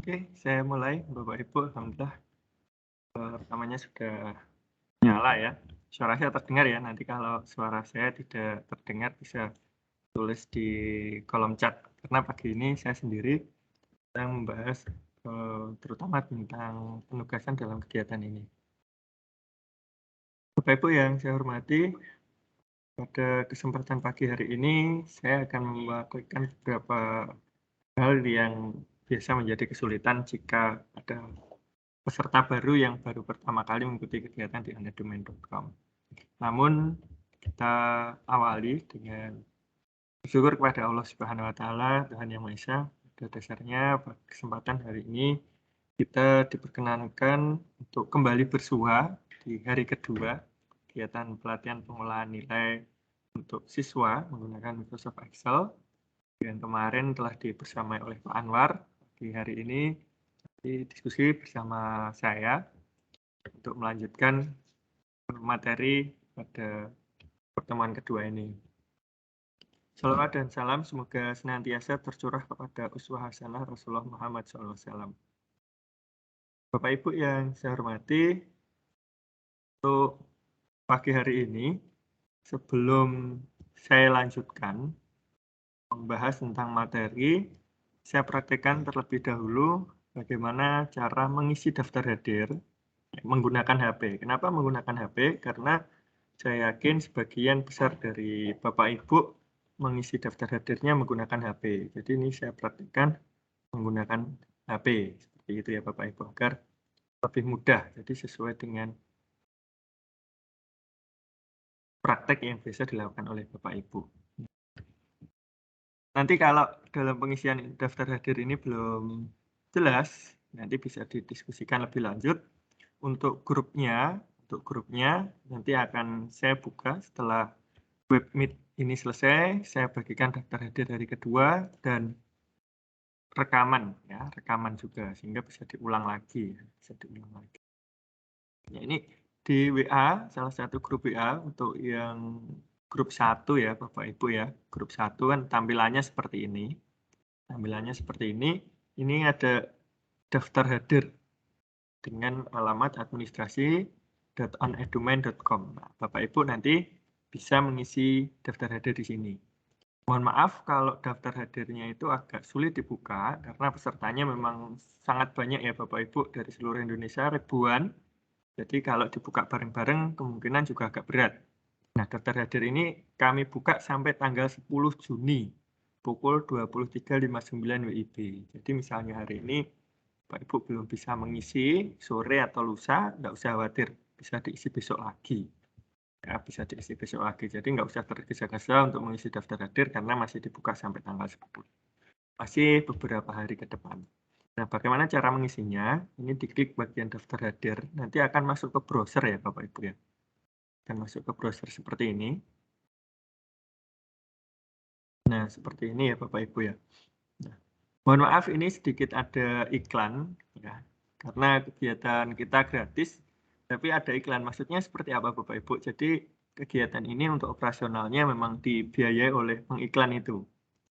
Oke, saya mulai Bapak Ibu, alhamdulillah rekamannya sudah nyala ya. Suara saya terdengar ya, nanti kalau suara saya tidak terdengar bisa tulis di kolom chat. Karena pagi ini saya sendiri sedang membahas terutama tentang penugasan dalam kegiatan ini. Bapak Ibu yang saya hormati, pada kesempatan pagi hari ini saya akan melakukan beberapa hal yang biasa menjadi kesulitan jika ada peserta baru yang baru pertama kali mengikuti kegiatan di anedomain.com. Namun kita awali dengan bersyukur kepada Allah Subhanahu wa taala, Tuhan Yang Maha Esa. Pada dasarnya pada kesempatan hari ini kita diperkenankan untuk kembali bersua di hari kedua kegiatan pelatihan pengolahan nilai untuk siswa menggunakan Microsoft Excel. Yang kemarin telah dibersamai oleh Pak Anwar. Di hari ini diskusi bersama saya untuk melanjutkan materi pada pertemuan kedua ini. Salawat dan salam semoga senantiasa tercurah kepada uswah hasanah Rasulullah Muhammad SAW. Bapak Ibu yang saya hormati, untuk pagi hari ini, sebelum saya lanjutkan membahas tentang materi, saya praktekkan terlebih dahulu bagaimana cara mengisi daftar hadir menggunakan HP. Kenapa menggunakan HP? Karena saya yakin sebagian besar dari Bapak Ibu mengisi daftar hadirnya menggunakan HP. Jadi ini saya praktikkan menggunakan HP. Seperti itu ya Bapak Ibu, agar lebih mudah. Jadi sesuai dengan praktek yang biasa dilakukan oleh Bapak Ibu. Nanti kalau dalam pengisian daftar hadir ini belum jelas, nanti bisa didiskusikan lebih lanjut. Untuk grupnya nanti akan saya buka setelah web meet ini selesai. Saya bagikan daftar hadir hari kedua dan rekaman juga sehingga bisa diulang lagi. Ya, ini di WA, salah satu grup WA untuk yang grup 1 ya Bapak Ibu ya. Grup 1 kan tampilannya seperti ini. Ini ada daftar hadir dengan alamat administrasi.anedomain.com. Nah, Bapak Ibu nanti bisa mengisi daftar hadir di sini. Mohon maaf kalau daftar hadirnya itu agak sulit dibuka karena pesertanya memang sangat banyak ya Bapak Ibu, dari seluruh Indonesia ribuan. Jadi kalau dibuka bareng-bareng kemungkinan juga agak berat. Nah, daftar hadir ini kami buka sampai tanggal 10 Juni pukul 23.59 WIB. Jadi misalnya hari ini Pak Ibu belum bisa mengisi sore atau lusa, nggak usah khawatir, bisa diisi besok lagi. Ya, bisa diisi besok lagi. Jadi nggak usah tergesa-gesa untuk mengisi daftar hadir karena masih dibuka sampai tanggal 10. Masih beberapa hari ke depan. Nah, bagaimana cara mengisinya? Ini diklik bagian daftar hadir, nanti akan masuk ke browser ya Bapak Ibu ya. Akan masuk ke browser seperti ini. Nah, seperti ini ya Bapak Ibu ya. Nah, mohon maaf ini sedikit ada iklan ya. Karena kegiatan kita gratis, tapi ada iklan. Maksudnya seperti apa Bapak Ibu? Jadi kegiatan ini untuk operasionalnya memang dibiayai oleh pengiklan itu.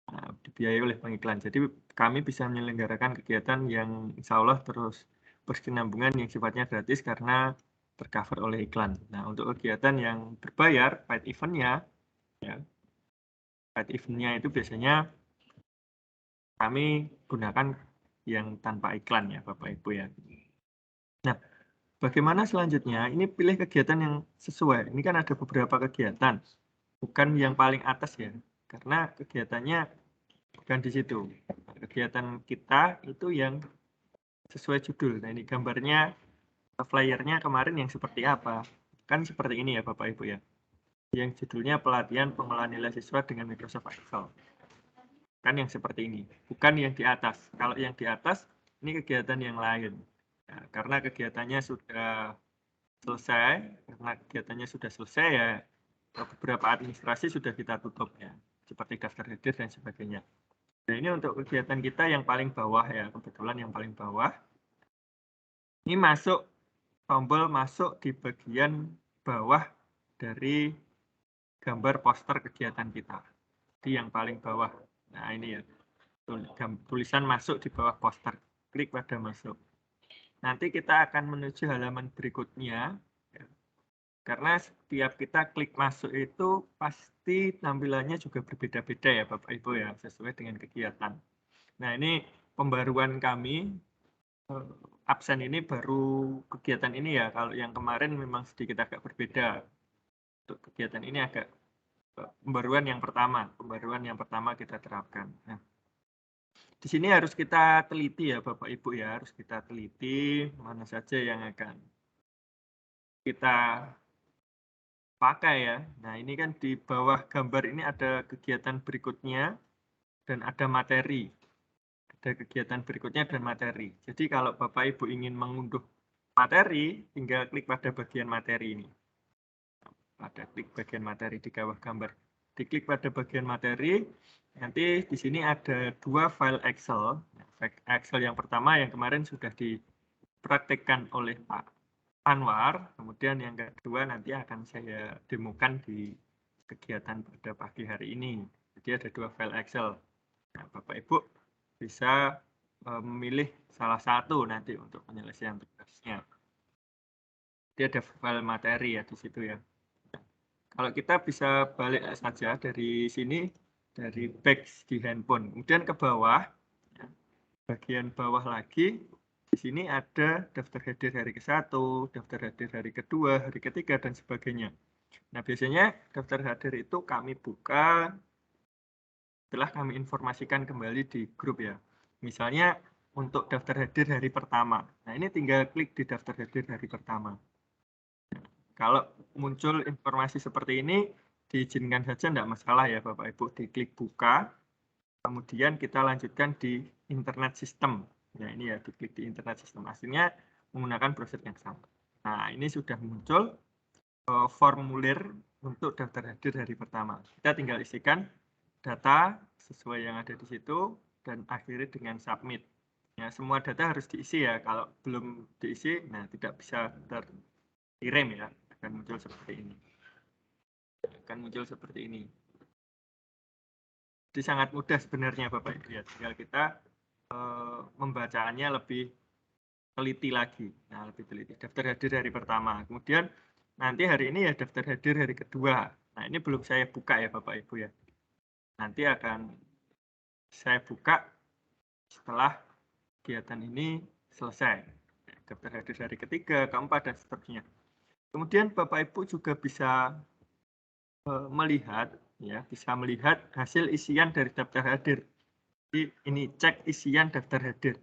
Nah, dibiayai oleh pengiklan. Jadi kami bisa menyelenggarakan kegiatan yang insya Allah terus berkesinambungan yang sifatnya gratis karena tercover oleh iklan. Nah, untuk kegiatan yang berbayar, paid event-nya, ya, paid event-nya itu biasanya kami gunakan yang tanpa iklan ya Bapak Ibu ya. Nah, bagaimana selanjutnya? Ini pilih kegiatan yang sesuai. Ini kan ada beberapa kegiatan, bukan yang paling atas ya, karena kegiatannya bukan di situ. Kegiatan kita itu yang sesuai judul. Nah, ini gambarnya, flyernya kemarin yang seperti apa? Kan seperti ini ya Bapak Ibu ya. Yang judulnya pelatihan pengolahan nilai siswa dengan Microsoft Excel. Kan yang seperti ini, bukan yang di atas. Kalau yang di atas, ini kegiatan yang lain. Nah, karena kegiatannya sudah selesai ya, beberapa administrasi sudah kita tutup ya, seperti daftar hadir dan sebagainya. Nah, ini untuk kegiatan kita yang paling bawah ya, kebetulan yang paling bawah. Ini masuk, tombol masuk di bagian bawah dari gambar poster kegiatan kita. Di yang paling bawah. Nah, ini ya, tulisan masuk di bawah poster. klik pada masuk. Nanti kita akan menuju halaman berikutnya, ya. Karena setiap kita klik masuk itu pasti tampilannya juga berbeda-beda ya Bapak Ibu ya, sesuai dengan kegiatan. Nah ini pembaruan kami, absen ini baru kegiatan ini ya, kalau yang kemarin memang sedikit agak berbeda. Untuk kegiatan ini agak pembaruan yang pertama kita terapkan. Nah, di sini harus kita teliti ya Bapak Ibu ya, harus kita teliti mana saja yang akan kita pakai ya. Nah ini kan di bawah gambar ini ada kegiatan berikutnya dan ada materi. Ada kegiatan berikutnya dan materi. Jadi kalau Bapak Ibu ingin mengunduh materi, tinggal klik pada bagian materi ini. Pada klik bagian materi di bawah gambar. Diklik pada bagian materi, nanti di sini ada 2 file Excel. Excel yang pertama yang kemarin sudah dipraktikkan oleh Pak Anwar, kemudian yang kedua nanti akan saya demokan di kegiatan pada pagi hari ini. Jadi ada 2 file Excel. Nah, Bapak Ibu bisa memilih salah satu nanti untuk penyelesaian tugasnya. Jadi ada file materi ya di situ ya. Kalau kita bisa balik saja dari sini, dari back di handphone, kemudian ke bawah, ya, bagian bawah lagi, di sini ada daftar hadir hari ke-1, daftar hadir hari kedua, hari ketiga, dan sebagainya. Nah, biasanya daftar hadir itu kami buka setelah kami informasikan kembali di grup ya. Misalnya untuk daftar hadir hari pertama. Nah, ini tinggal klik di daftar hadir hari pertama. Kalau muncul informasi seperti ini, diizinkan saja, tidak masalah ya Bapak Ibu, diklik buka, kemudian kita lanjutkan di internet system. Ya ini ya, diklik di internet system, aslinya menggunakan browser yang sama. Nah ini sudah muncul formulir untuk daftar hadir hari pertama. Kita tinggal isikan data sesuai yang ada di situ, dan akhiri dengan submit. Ya, semua data harus diisi ya, kalau belum diisi, nah tidak bisa terkirim ya. Akan muncul seperti ini. Jadi sangat mudah sebenarnya Bapak Ibu ya, tinggal kita membacanya lebih teliti lagi. Nah, lebih teliti. Daftar hadir hari pertama. Kemudian nanti hari ini ya daftar hadir hari kedua. Nah, ini belum saya buka ya Bapak Ibu ya. Nanti akan saya buka setelah kegiatan ini selesai. Daftar hadir hari ketiga, keempat, dan seterusnya. Kemudian Bapak Ibu juga bisa melihat hasil isian dari daftar hadir. Jadi ini cek isian daftar hadir.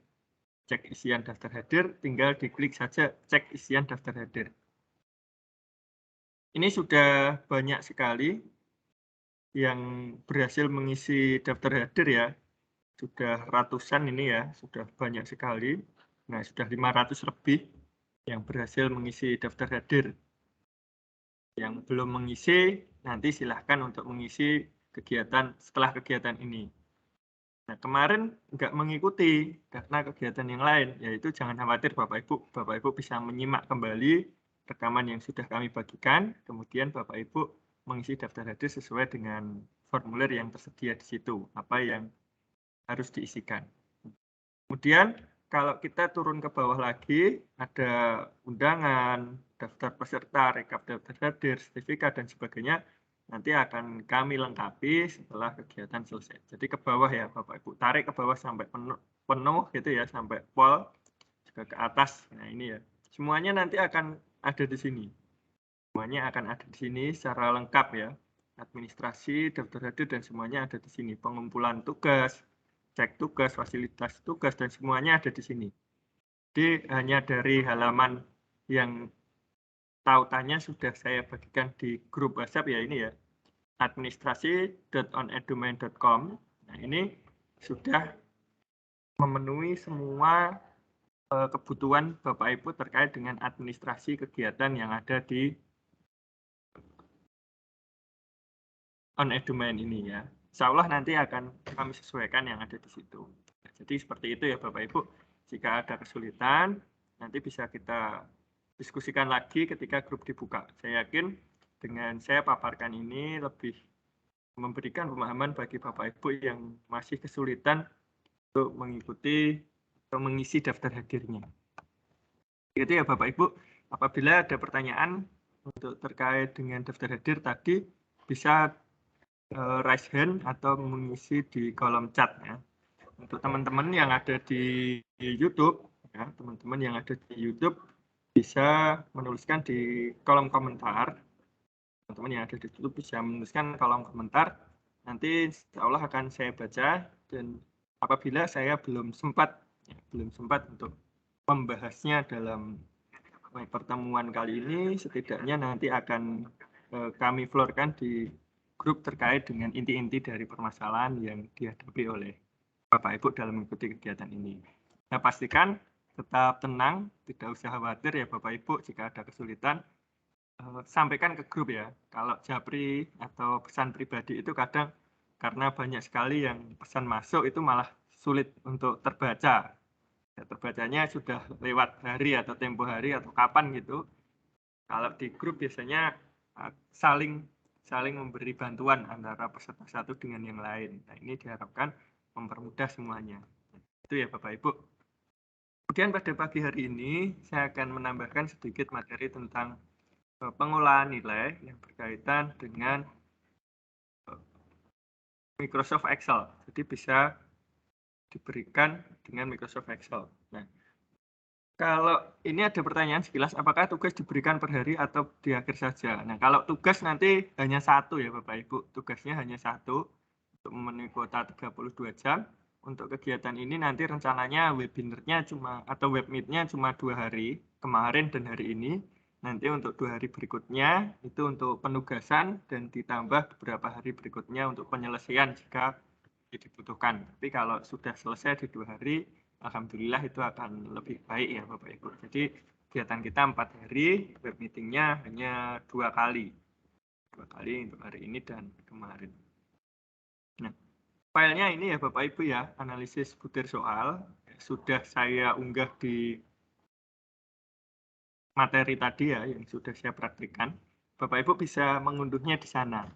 Cek isian daftar hadir, tinggal diklik saja cek isian daftar hadir. Ini sudah banyak sekali yang berhasil mengisi daftar hadir ya. Sudah ratusan ini ya, sudah banyak sekali. Nah, sudah 500 lebih yang berhasil mengisi daftar hadir. Yang belum mengisi, nanti silahkan untuk mengisi kegiatan setelah kegiatan ini. Nah, kemarin nggak mengikuti karena kegiatan yang lain, yaitu jangan khawatir Bapak Ibu bisa menyimak kembali rekaman yang sudah kami bagikan, kemudian Bapak Ibu mengisi daftar hadir sesuai dengan formulir yang tersedia di situ, apa yang harus diisikan. Kemudian kalau kita turun ke bawah lagi, ada undangan, daftar peserta, rekap daftar hadir, sertifikat, dan sebagainya, nanti akan kami lengkapi setelah kegiatan selesai. Jadi ke bawah ya Bapak Ibu, tarik ke bawah sampai penuh gitu ya, sampai pol, juga ke atas. Nah ini ya, semuanya nanti akan ada di sini. Semuanya akan ada di sini secara lengkap ya. Administrasi, daftar hadir, dan semuanya ada di sini. Pengumpulan tugas, cek tugas, fasilitas tugas, dan semuanya ada di sini. Jadi hanya dari halaman yang tautannya sudah saya bagikan di grup WhatsApp ya ini ya, administrasi.onedumain.com. Nah ini sudah memenuhi semua kebutuhan Bapak Ibu terkait dengan administrasi kegiatan yang ada di OneDomain ini ya. Insya Allah nanti akan kami sesuaikan yang ada di situ. Jadi seperti itu ya Bapak Ibu. Jika ada kesulitan, nanti bisa kita diskusikan lagi ketika grup dibuka. Saya yakin dengan saya paparkan ini lebih memberikan pemahaman bagi Bapak Ibu yang masih kesulitan untuk mengikuti atau mengisi daftar hadirnya. Itu ya Bapak Ibu, apabila ada pertanyaan untuk terkait dengan daftar hadir tadi, bisa raise hand atau mengisi di kolom chat ya. Untuk teman-teman yang ada di YouTube, ya, teman-teman yang ada di YouTube bisa menuliskan di kolom komentar. Teman-teman yang ada di YouTube bisa menuliskan kolom komentar. Nanti insya Allah akan saya baca, dan apabila saya belum sempat untuk membahasnya dalam pertemuan kali ini, setidaknya nanti akan kami floorkan di grup terkait dengan inti-inti dari permasalahan yang dihadapi oleh Bapak Ibu dalam mengikuti kegiatan ini. Nah, pastikan tetap tenang, tidak usah khawatir ya Bapak Ibu, jika ada kesulitan sampaikan ke grup ya. Kalau japri atau pesan pribadi itu kadang karena banyak sekali yang pesan masuk itu malah sulit untuk terbaca. Ya, terbacanya sudah lewat hari atau tempo hari atau kapan gitu. Kalau di grup biasanya saling memberi bantuan antara peserta satu dengan yang lain. Nah, ini diharapkan mempermudah semuanya. Itu ya Bapak Ibu. Kemudian pada pagi hari ini saya akan menambahkan sedikit materi tentang pengolahan nilai yang berkaitan dengan Microsoft Excel. Jadi bisa diberikan dengan Microsoft Excel. Nah, kalau ini ada pertanyaan sekilas, apakah tugas diberikan per hari atau di akhir saja? Nah, kalau tugas nanti hanya satu ya Bapak Ibu. Tugasnya hanya satu untuk memenuhi kuota 32 jam. Untuk kegiatan ini nanti rencananya webinarnya atau webmeetnya cuma 2 hari, kemarin dan hari ini. Nanti untuk 2 hari berikutnya itu untuk penugasan dan ditambah beberapa hari berikutnya untuk penyelesaian jika dibutuhkan. Tapi kalau sudah selesai di 2 hari, alhamdulillah itu akan lebih baik ya Bapak Ibu. Jadi kegiatan kita 4 hari, web meetingnya hanya 2 kali. 2 kali untuk hari ini dan kemarin. Nah, filenya ini ya Bapak Ibu ya, analisis butir soal. Sudah saya unggah di materi tadi ya, yang sudah saya praktikkan. Bapak Ibu bisa mengunduhnya di sana.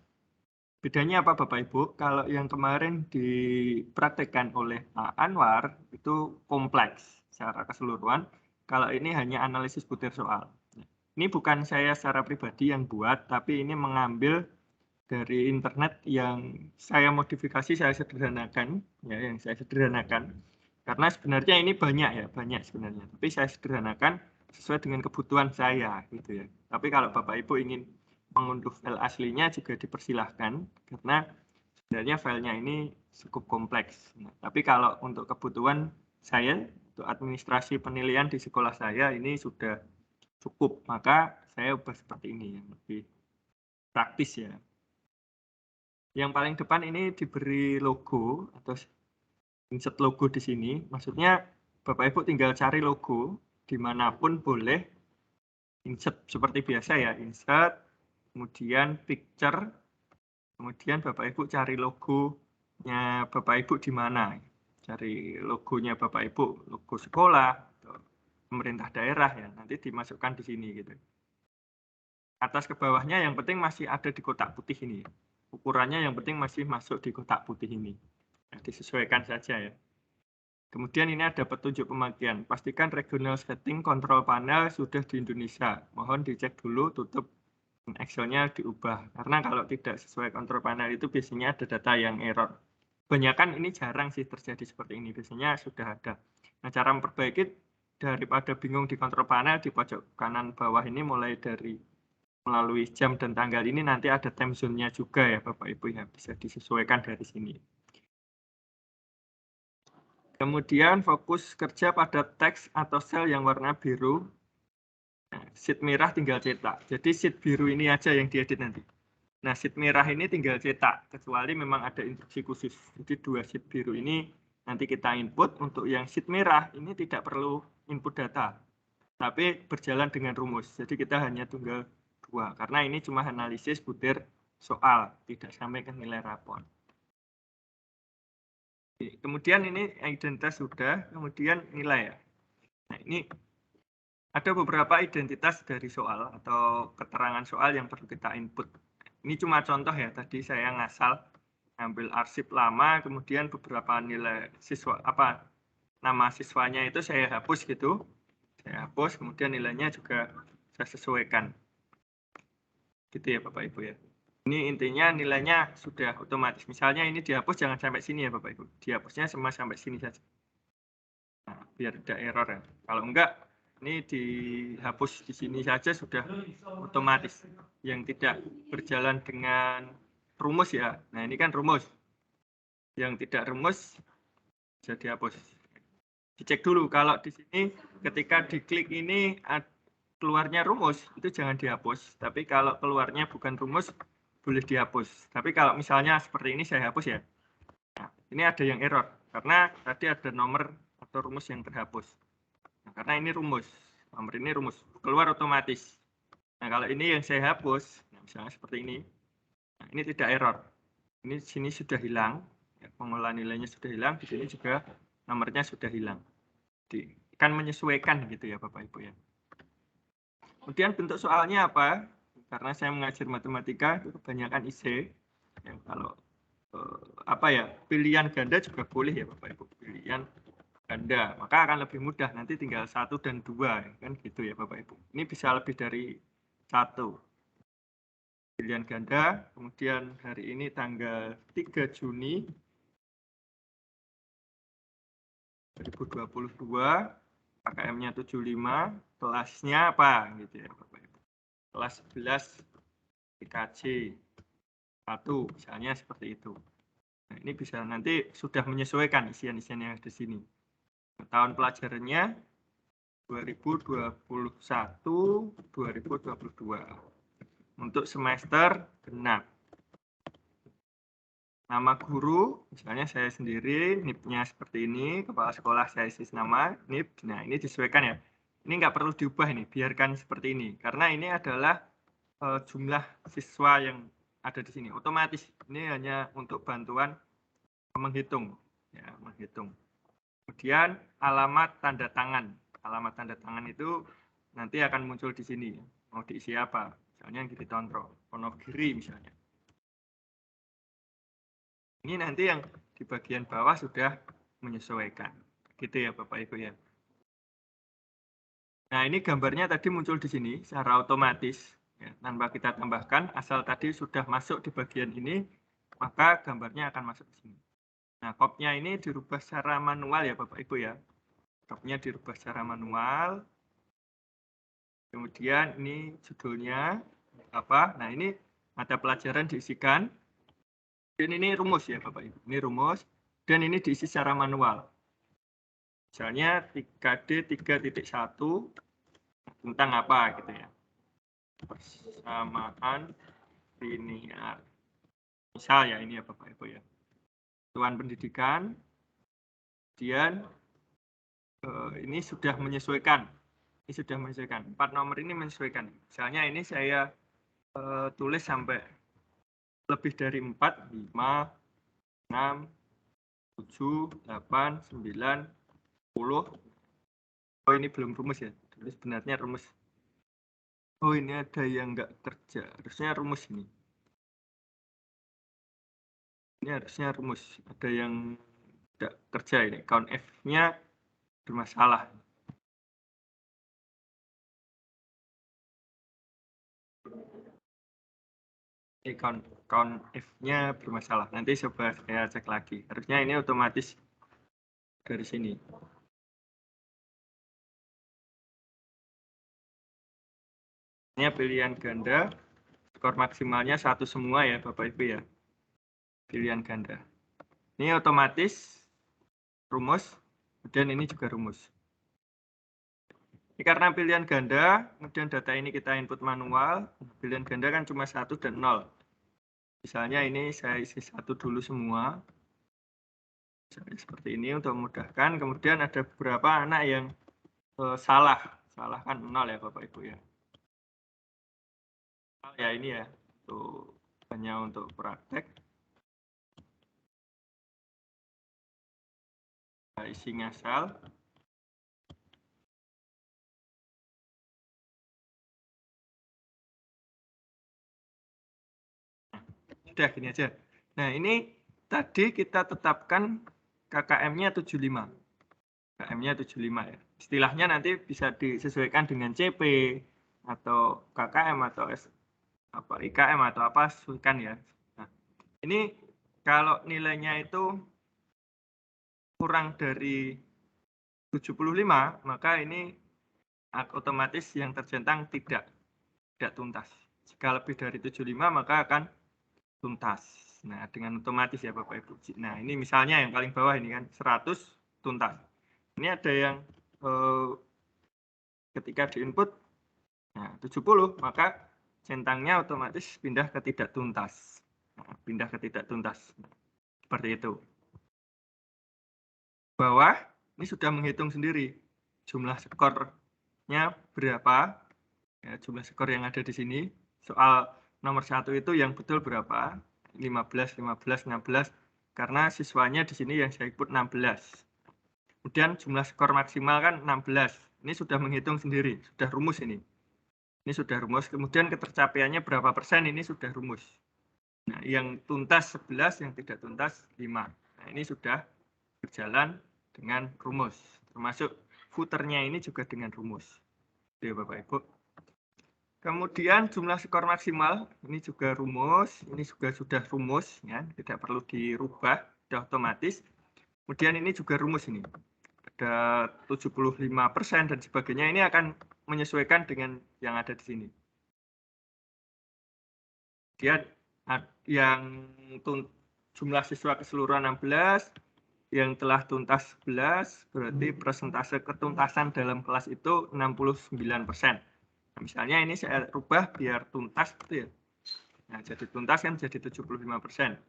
Bedanya apa Bapak Ibu? Kalau yang kemarin dipraktikkan oleh Pak Anwar, itu kompleks secara keseluruhan. Kalau ini hanya analisis butir soal. Ini bukan saya secara pribadi yang buat, tapi ini mengambil dari internet yang saya modifikasi, saya sederhanakan, ya, yang saya sederhanakan. Karena sebenarnya ini banyak sebenarnya. Tapi saya sederhanakan sesuai dengan kebutuhan saya, gitu ya. Tapi kalau Bapak Ibu ingin mengunduh file aslinya juga dipersilahkan, karena sebenarnya filenya ini cukup kompleks. Nah, tapi kalau untuk kebutuhan saya, untuk administrasi penilaian di sekolah saya ini sudah cukup, maka saya ubah seperti ini, yang lebih praktis ya. Yang paling depan ini diberi logo atau insert logo di sini. Maksudnya Bapak Ibu tinggal cari logo dimanapun boleh, insert seperti biasa ya, insert, kemudian picture, kemudian Bapak Ibu cari logonya Bapak Ibu di mana. Cari logonya Bapak Ibu, logo sekolah, pemerintah daerah ya, nanti dimasukkan di sini gitu. Atas ke bawahnya yang penting masih ada di kotak putih ini. Ukurannya yang penting masih masuk di kotak putih ini. Nah, disesuaikan saja ya. Kemudian ini ada petunjuk pemakaian. Pastikan regional setting control panel sudah di Indonesia. Mohon dicek dulu, tutup Excel-nya diubah. Karena kalau tidak sesuai control panel itu biasanya ada data yang error. Kebanyakan ini jarang sih terjadi seperti ini. Biasanya sudah ada. Nah, cara memperbaiki daripada bingung di control panel, di pojok kanan bawah ini mulai dari melalui jam dan tanggal ini nanti ada time zone-nya juga ya Bapak Ibu ya, bisa disesuaikan dari sini. Kemudian fokus kerja pada teks atau sel yang warna biru. Nah, sheet merah tinggal cetak. Jadi sheet biru ini aja yang diedit nanti. Nah, sheet merah ini tinggal cetak, kecuali memang ada instruksi khusus. Jadi 2 sheet biru ini nanti kita input. Untuk yang sheet merah ini tidak perlu input data, tapi berjalan dengan rumus. Jadi kita hanya tunggal 2, karena ini cuma analisis butir soal, tidak sampai ke nilai rapor. Kemudian ini identitas sudah, kemudian nilai ya. Nah, ini ada beberapa identitas dari soal atau keterangan soal yang perlu kita input. Ini cuma contoh ya, tadi saya ngasal ambil arsip lama, kemudian beberapa nilai siswa nama siswanya itu saya hapus gitu. Saya hapus, kemudian nilainya juga saya sesuaikan. Gitu ya Bapak Ibu ya. Ini intinya nilainya sudah otomatis. Misalnya ini dihapus jangan sampai sini ya Bapak Ibu. Dihapusnya semua sampai sini saja. Nah, biar tidak error ya. Kalau enggak, ini dihapus di sini saja sudah otomatis. Yang tidak berjalan dengan rumus ya. Nah ini kan rumus. Yang tidak rumus bisa dihapus. Dicek dulu kalau di sini ketika diklik ini keluarnya rumus itu jangan dihapus. Tapi kalau keluarnya bukan rumus boleh dihapus. Tapi kalau misalnya seperti ini saya hapus ya. Nah, ini ada yang error karena tadi ada nomor atau rumus yang terhapus. Nah, karena ini rumus, nomor ini rumus keluar otomatis. Nah kalau ini yang saya hapus, nah, misalnya seperti ini, nah, ini tidak error. Ini sini sudah hilang, ya, pengolahan nilainya sudah hilang, di sini juga nomornya sudah hilang. Kan menyesuaikan gitu ya Bapak Ibu ya. Kemudian bentuk soalnya apa? Karena saya mengajar matematika itu kebanyakan IC. Ya, kalau apa ya, pilihan ganda juga boleh ya Bapak Ibu, pilihan ganda, maka akan lebih mudah, nanti tinggal 1 dan 2 kan gitu ya Bapak Ibu. Ini bisa lebih dari 1 pilihan ganda. Kemudian hari ini tanggal 3 Juni 2022, KKM-nya 75, kelasnya apa gitu ya Bapak Ibu. Kelas 11 IKJ 1 misalnya seperti itu. Nah, ini bisa nanti sudah menyesuaikan isian-isian yang ada di sini. Tahun pelajarannya 2021-2022. Untuk semester genap. Nama guru, misalnya saya sendiri, NIP-nya seperti ini, kepala sekolah saya isi nama, NIP. Nah, ini disesuaikan ya. Ini nggak perlu diubah ini, biarkan seperti ini. Karena ini adalah jumlah siswa yang ada di sini. Otomatis, ini hanya untuk bantuan menghitung. Ya, menghitung. Kemudian alamat tanda tangan. Alamat tanda tangan itu nanti akan muncul di sini. Mau diisi apa? Misalnya yang ditonton, Wonogiri misalnya. Ini nanti yang di bagian bawah sudah menyesuaikan. Gitu ya Bapak Ibu ya. Nah ini gambarnya tadi muncul di sini secara otomatis. Ya, tanpa kita tambahkan, asal tadi sudah masuk di bagian ini, maka gambarnya akan masuk di sini. Nah kopnya ini dirubah secara manual ya Bapak Ibu ya. Kopnya dirubah secara manual. Kemudian ini judulnya apa? Nah ini mata pelajaran diisikan. Dan ini rumus ya Bapak Ibu. Ini rumus. Dan ini diisi secara manual. Misalnya 3D 3.1 tentang apa gitu ya. Persamaan linear. Misal ya ini ya Bapak Ibu ya. Satuan pendidikan. Kemudian ini sudah menyesuaikan. Ini sudah menyesuaikan. 4 nomor ini menyesuaikan. Misalnya ini saya tulis sampai lebih dari 4, 5, 6, 7, 8, 9, 10. Oh ini belum rumus ya. Jadi sebenarnya rumus. Oh ini ada yang nggak kerja. Harusnya rumus ini. Ini harusnya rumus. Ada yang tidak kerja ini. Count F-nya bermasalah. Ini count F-nya bermasalah. Nanti coba saya cek lagi. Harusnya ini otomatis dari sini. Ini pilihan ganda. Skor maksimalnya 1 semua ya Bapak Ibu ya. Pilihan ganda. Ini otomatis rumus. Kemudian ini juga rumus. Ini karena pilihan ganda, kemudian data ini kita input manual. Pilihan ganda kan cuma 1 dan 0. Misalnya ini saya isi 1 dulu semua. Seperti ini untuk memudahkan. Kemudian ada beberapa anak yang salah. Salah kan 0 ya Bapak Ibu ya. Ya ini ya. Tuh, hanya untuk praktek. Nah, isi ngasal. Sudah gini aja. Nah ini tadi kita tetapkan KKM-nya 75. KM-nya 75 ya. Istilahnya nanti bisa disesuaikan dengan CP atau KKM atau IKM atau apa, sesuaikan ya. Nah, ini kalau nilainya itu kurang dari 75, maka ini otomatis yang tercentang tidak tuntas. Jika lebih dari 75 maka akan tuntas. Nah, dengan otomatis ya Bapak Ibu. Nah, ini misalnya yang paling bawah ini kan 100 tuntas. Ini ada yang ketika diinput nah, 70, maka centangnya otomatis pindah ke tidak tuntas. Nah, pindah ke tidak tuntas. Seperti itu. Bawah ini sudah menghitung sendiri jumlah skornya berapa. Ya, jumlah skor yang ada di sini. Soal nomor 1 itu yang betul berapa? 15, 15, 16. Karena siswanya di sini yang saya input 16. Kemudian jumlah skor maksimal kan 16. Ini sudah menghitung sendiri, sudah rumus ini. Ini sudah rumus. Kemudian ketercapaiannya berapa persen, ini sudah rumus. Nah, yang tuntas 11, yang tidak tuntas 5. Nah, ini sudah berjalan dengan rumus. Termasuk footernya ini juga dengan rumus. Oke, Bapak Ibu. Kemudian jumlah skor maksimal, ini juga rumus, ini juga sudah rumus, ya, tidak perlu dirubah, sudah otomatis. Kemudian ini juga rumus ini, ada 75% dan sebagainya, ini akan menyesuaikan dengan yang ada di sini. Kemudian yang jumlah siswa keseluruhan 16, yang telah tuntas 11, berarti persentase ketuntasan dalam kelas itu 69%. Nah, misalnya ini saya rubah biar tuntas gitu ya. Nah, jadi tuntas kan jadi 75%.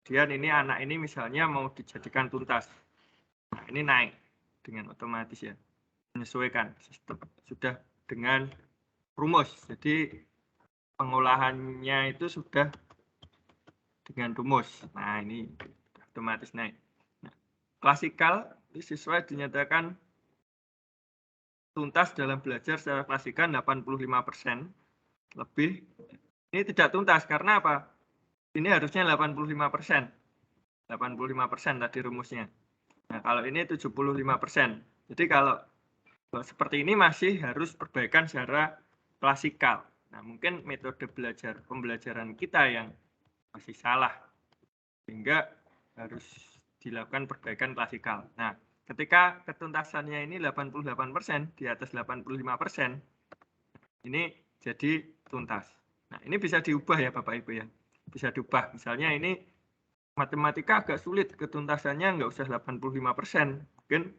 Kemudian ini anak ini misalnya mau dijadikan tuntas. Nah, ini naik dengan otomatis ya. Menyesuaikan sistem sudah dengan rumus. Jadi pengolahannya itu sudah dengan rumus. Nah, ini otomatis naik. Nah, klasikal ini siswa dinyatakan tuntas dalam belajar secara klasikal 85% lebih. Ini tidak tuntas karena apa? Ini harusnya 85%. 85% tadi rumusnya. Nah, kalau ini 75%. Jadi kalau seperti ini masih harus perbaikan secara klasikal. Nah, mungkin metode pembelajaran kita yang masih salah. Sehingga harus dilakukan perbaikan klasikal. Nah, ketika ketuntasannya ini 88%, di atas 85%, ini jadi tuntas. Nah, ini bisa diubah ya Bapak Ibu ya. Bisa diubah. Misalnya ini matematika agak sulit, ketuntasannya nggak usah 85%, mungkin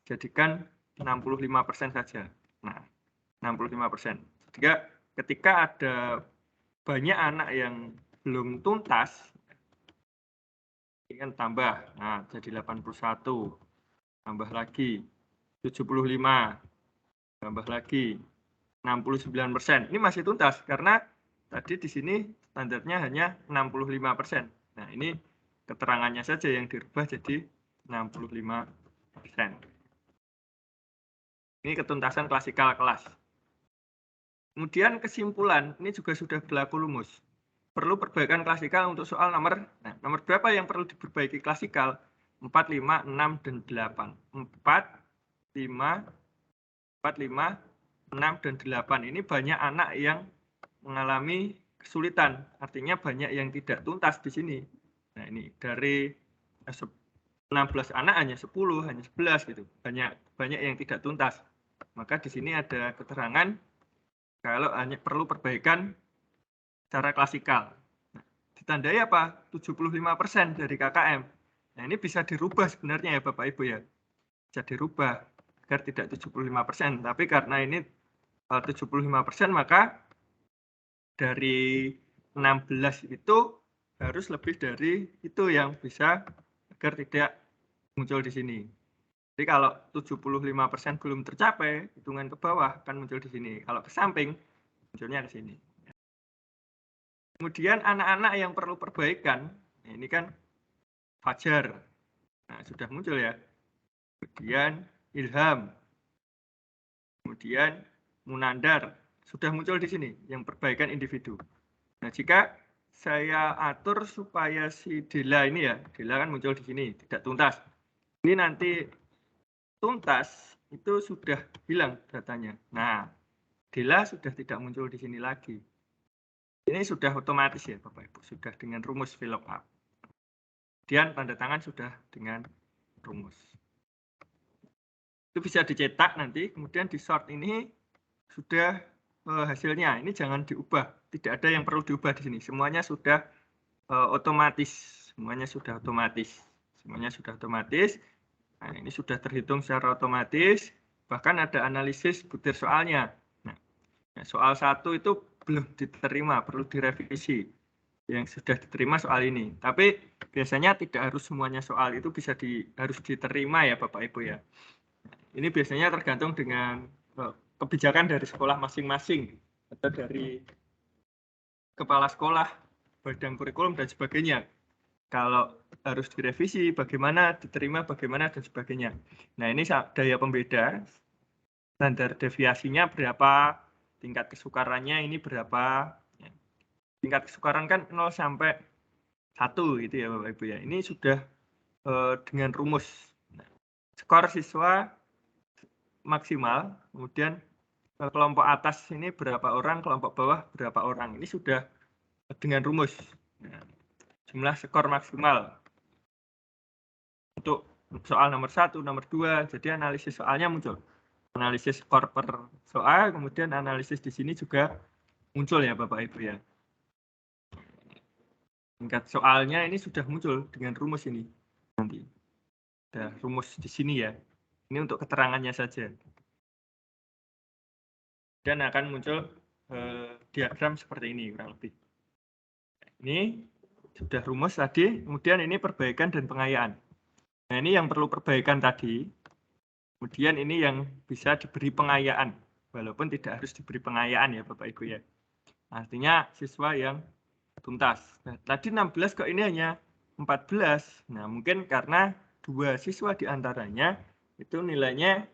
jadikan 65% saja. Nah, 65%. Jika ketika ada banyak anak yang belum tuntas, ini kan tambah, nah jadi 81, tambah lagi 75, tambah lagi 69%. Ini masih tuntas karena tadi di sini standarnya hanya 65%. Nah, ini keterangannya saja yang dirubah jadi 65%. Ini ketuntasan klasikal kelas. Kemudian kesimpulan, ini juga sudah berlaku rumus. Perlu perbaikan klasikal untuk soal nomor, nah, nomor berapa yang perlu diperbaiki klasikal? 4, 5, 6, dan 8. 4, 5, 4, 5, 6, dan 8. Ini banyak anak yang mengalami kesulitan. Artinya banyak yang tidak tuntas di sini. Nah, ini dari 16 anak hanya 10, hanya 11 gitu. Banyak yang tidak tuntas. Maka di sini ada keterangan kalau hanya perlu perbaikan secara klasikal. Nah, ditandai apa? 75% dari KKM. Nah, ini bisa dirubah sebenarnya ya Bapak Ibu ya. Bisa dirubah agar tidak 75%. Tapi karena ini 75%, maka dari 16 itu harus lebih dari itu yang bisa agar tidak muncul di sini. Jadi kalau 75% belum tercapai, hitungan ke bawah akan muncul di sini. Kalau ke samping, munculnya ke sini. Kemudian anak-anak yang perlu perbaikan, nah ini kan Fajar. Nah, sudah muncul ya. Kemudian Ilham. Kemudian Munandar. Sudah muncul di sini, yang perbaikan individu. Nah, jika saya atur supaya si Dela ini ya, Dela kan muncul di sini, tidak tuntas. Ini nanti tuntas itu sudah hilang datanya. Nah, Dela sudah tidak muncul di sini lagi. Ini sudah otomatis ya Bapak Ibu, sudah dengan rumus VLOOKUP. Kemudian tanda tangan sudah dengan rumus. Itu bisa dicetak nanti, kemudian di sort ini sudah hasilnya. Ini jangan diubah, tidak ada yang perlu diubah di sini. Semuanya sudah otomatis, semuanya sudah otomatis. Nah, ini sudah terhitung secara otomatis. Bahkan ada analisis butir soalnya. Nah, soal 1 itu belum diterima, perlu direvisi. Yang sudah diterima soal ini. Tapi biasanya tidak harus semuanya soal itu harus diterima ya Bapak Ibu ya. Ini biasanya tergantung dengan kebijakan dari sekolah masing-masing atau dari kepala sekolah, badan kurikulum dan sebagainya. Kalau harus direvisi, bagaimana, diterima, bagaimana, dan sebagainya. Nah, ini daya pembeda, standar deviasinya berapa, tingkat kesukarannya ini berapa. Tingkat kesukaran kan 0 sampai 1 gitu ya Bapak Ibu ya. Ini sudah dengan rumus. Nah, skor siswa maksimal, kemudian kelompok atas ini berapa orang, kelompok bawah berapa orang. Ini sudah dengan rumus. Nah, jumlah skor maksimal untuk soal nomor 1, nomor 2. Jadi analisis soalnya muncul. Analisis skor per soal, kemudian analisis di sini juga muncul ya Bapak Ibu ya. Tingkat soalnya ini sudah muncul dengan rumus ini. Nanti ada rumus di sini ya. Ini untuk keterangannya saja. Dan akan muncul diagram seperti ini kurang lebih. Ini sudah rumus tadi, kemudian ini perbaikan dan pengayaan. Nah, ini yang perlu perbaikan tadi. Kemudian ini yang bisa diberi pengayaan, walaupun tidak harus diberi pengayaan ya Bapak Ibu ya. Artinya siswa yang tuntas. Nah, tadi 16 kok ini hanya 14. Nah, mungkin karena 2 siswa diantaranya itu nilainya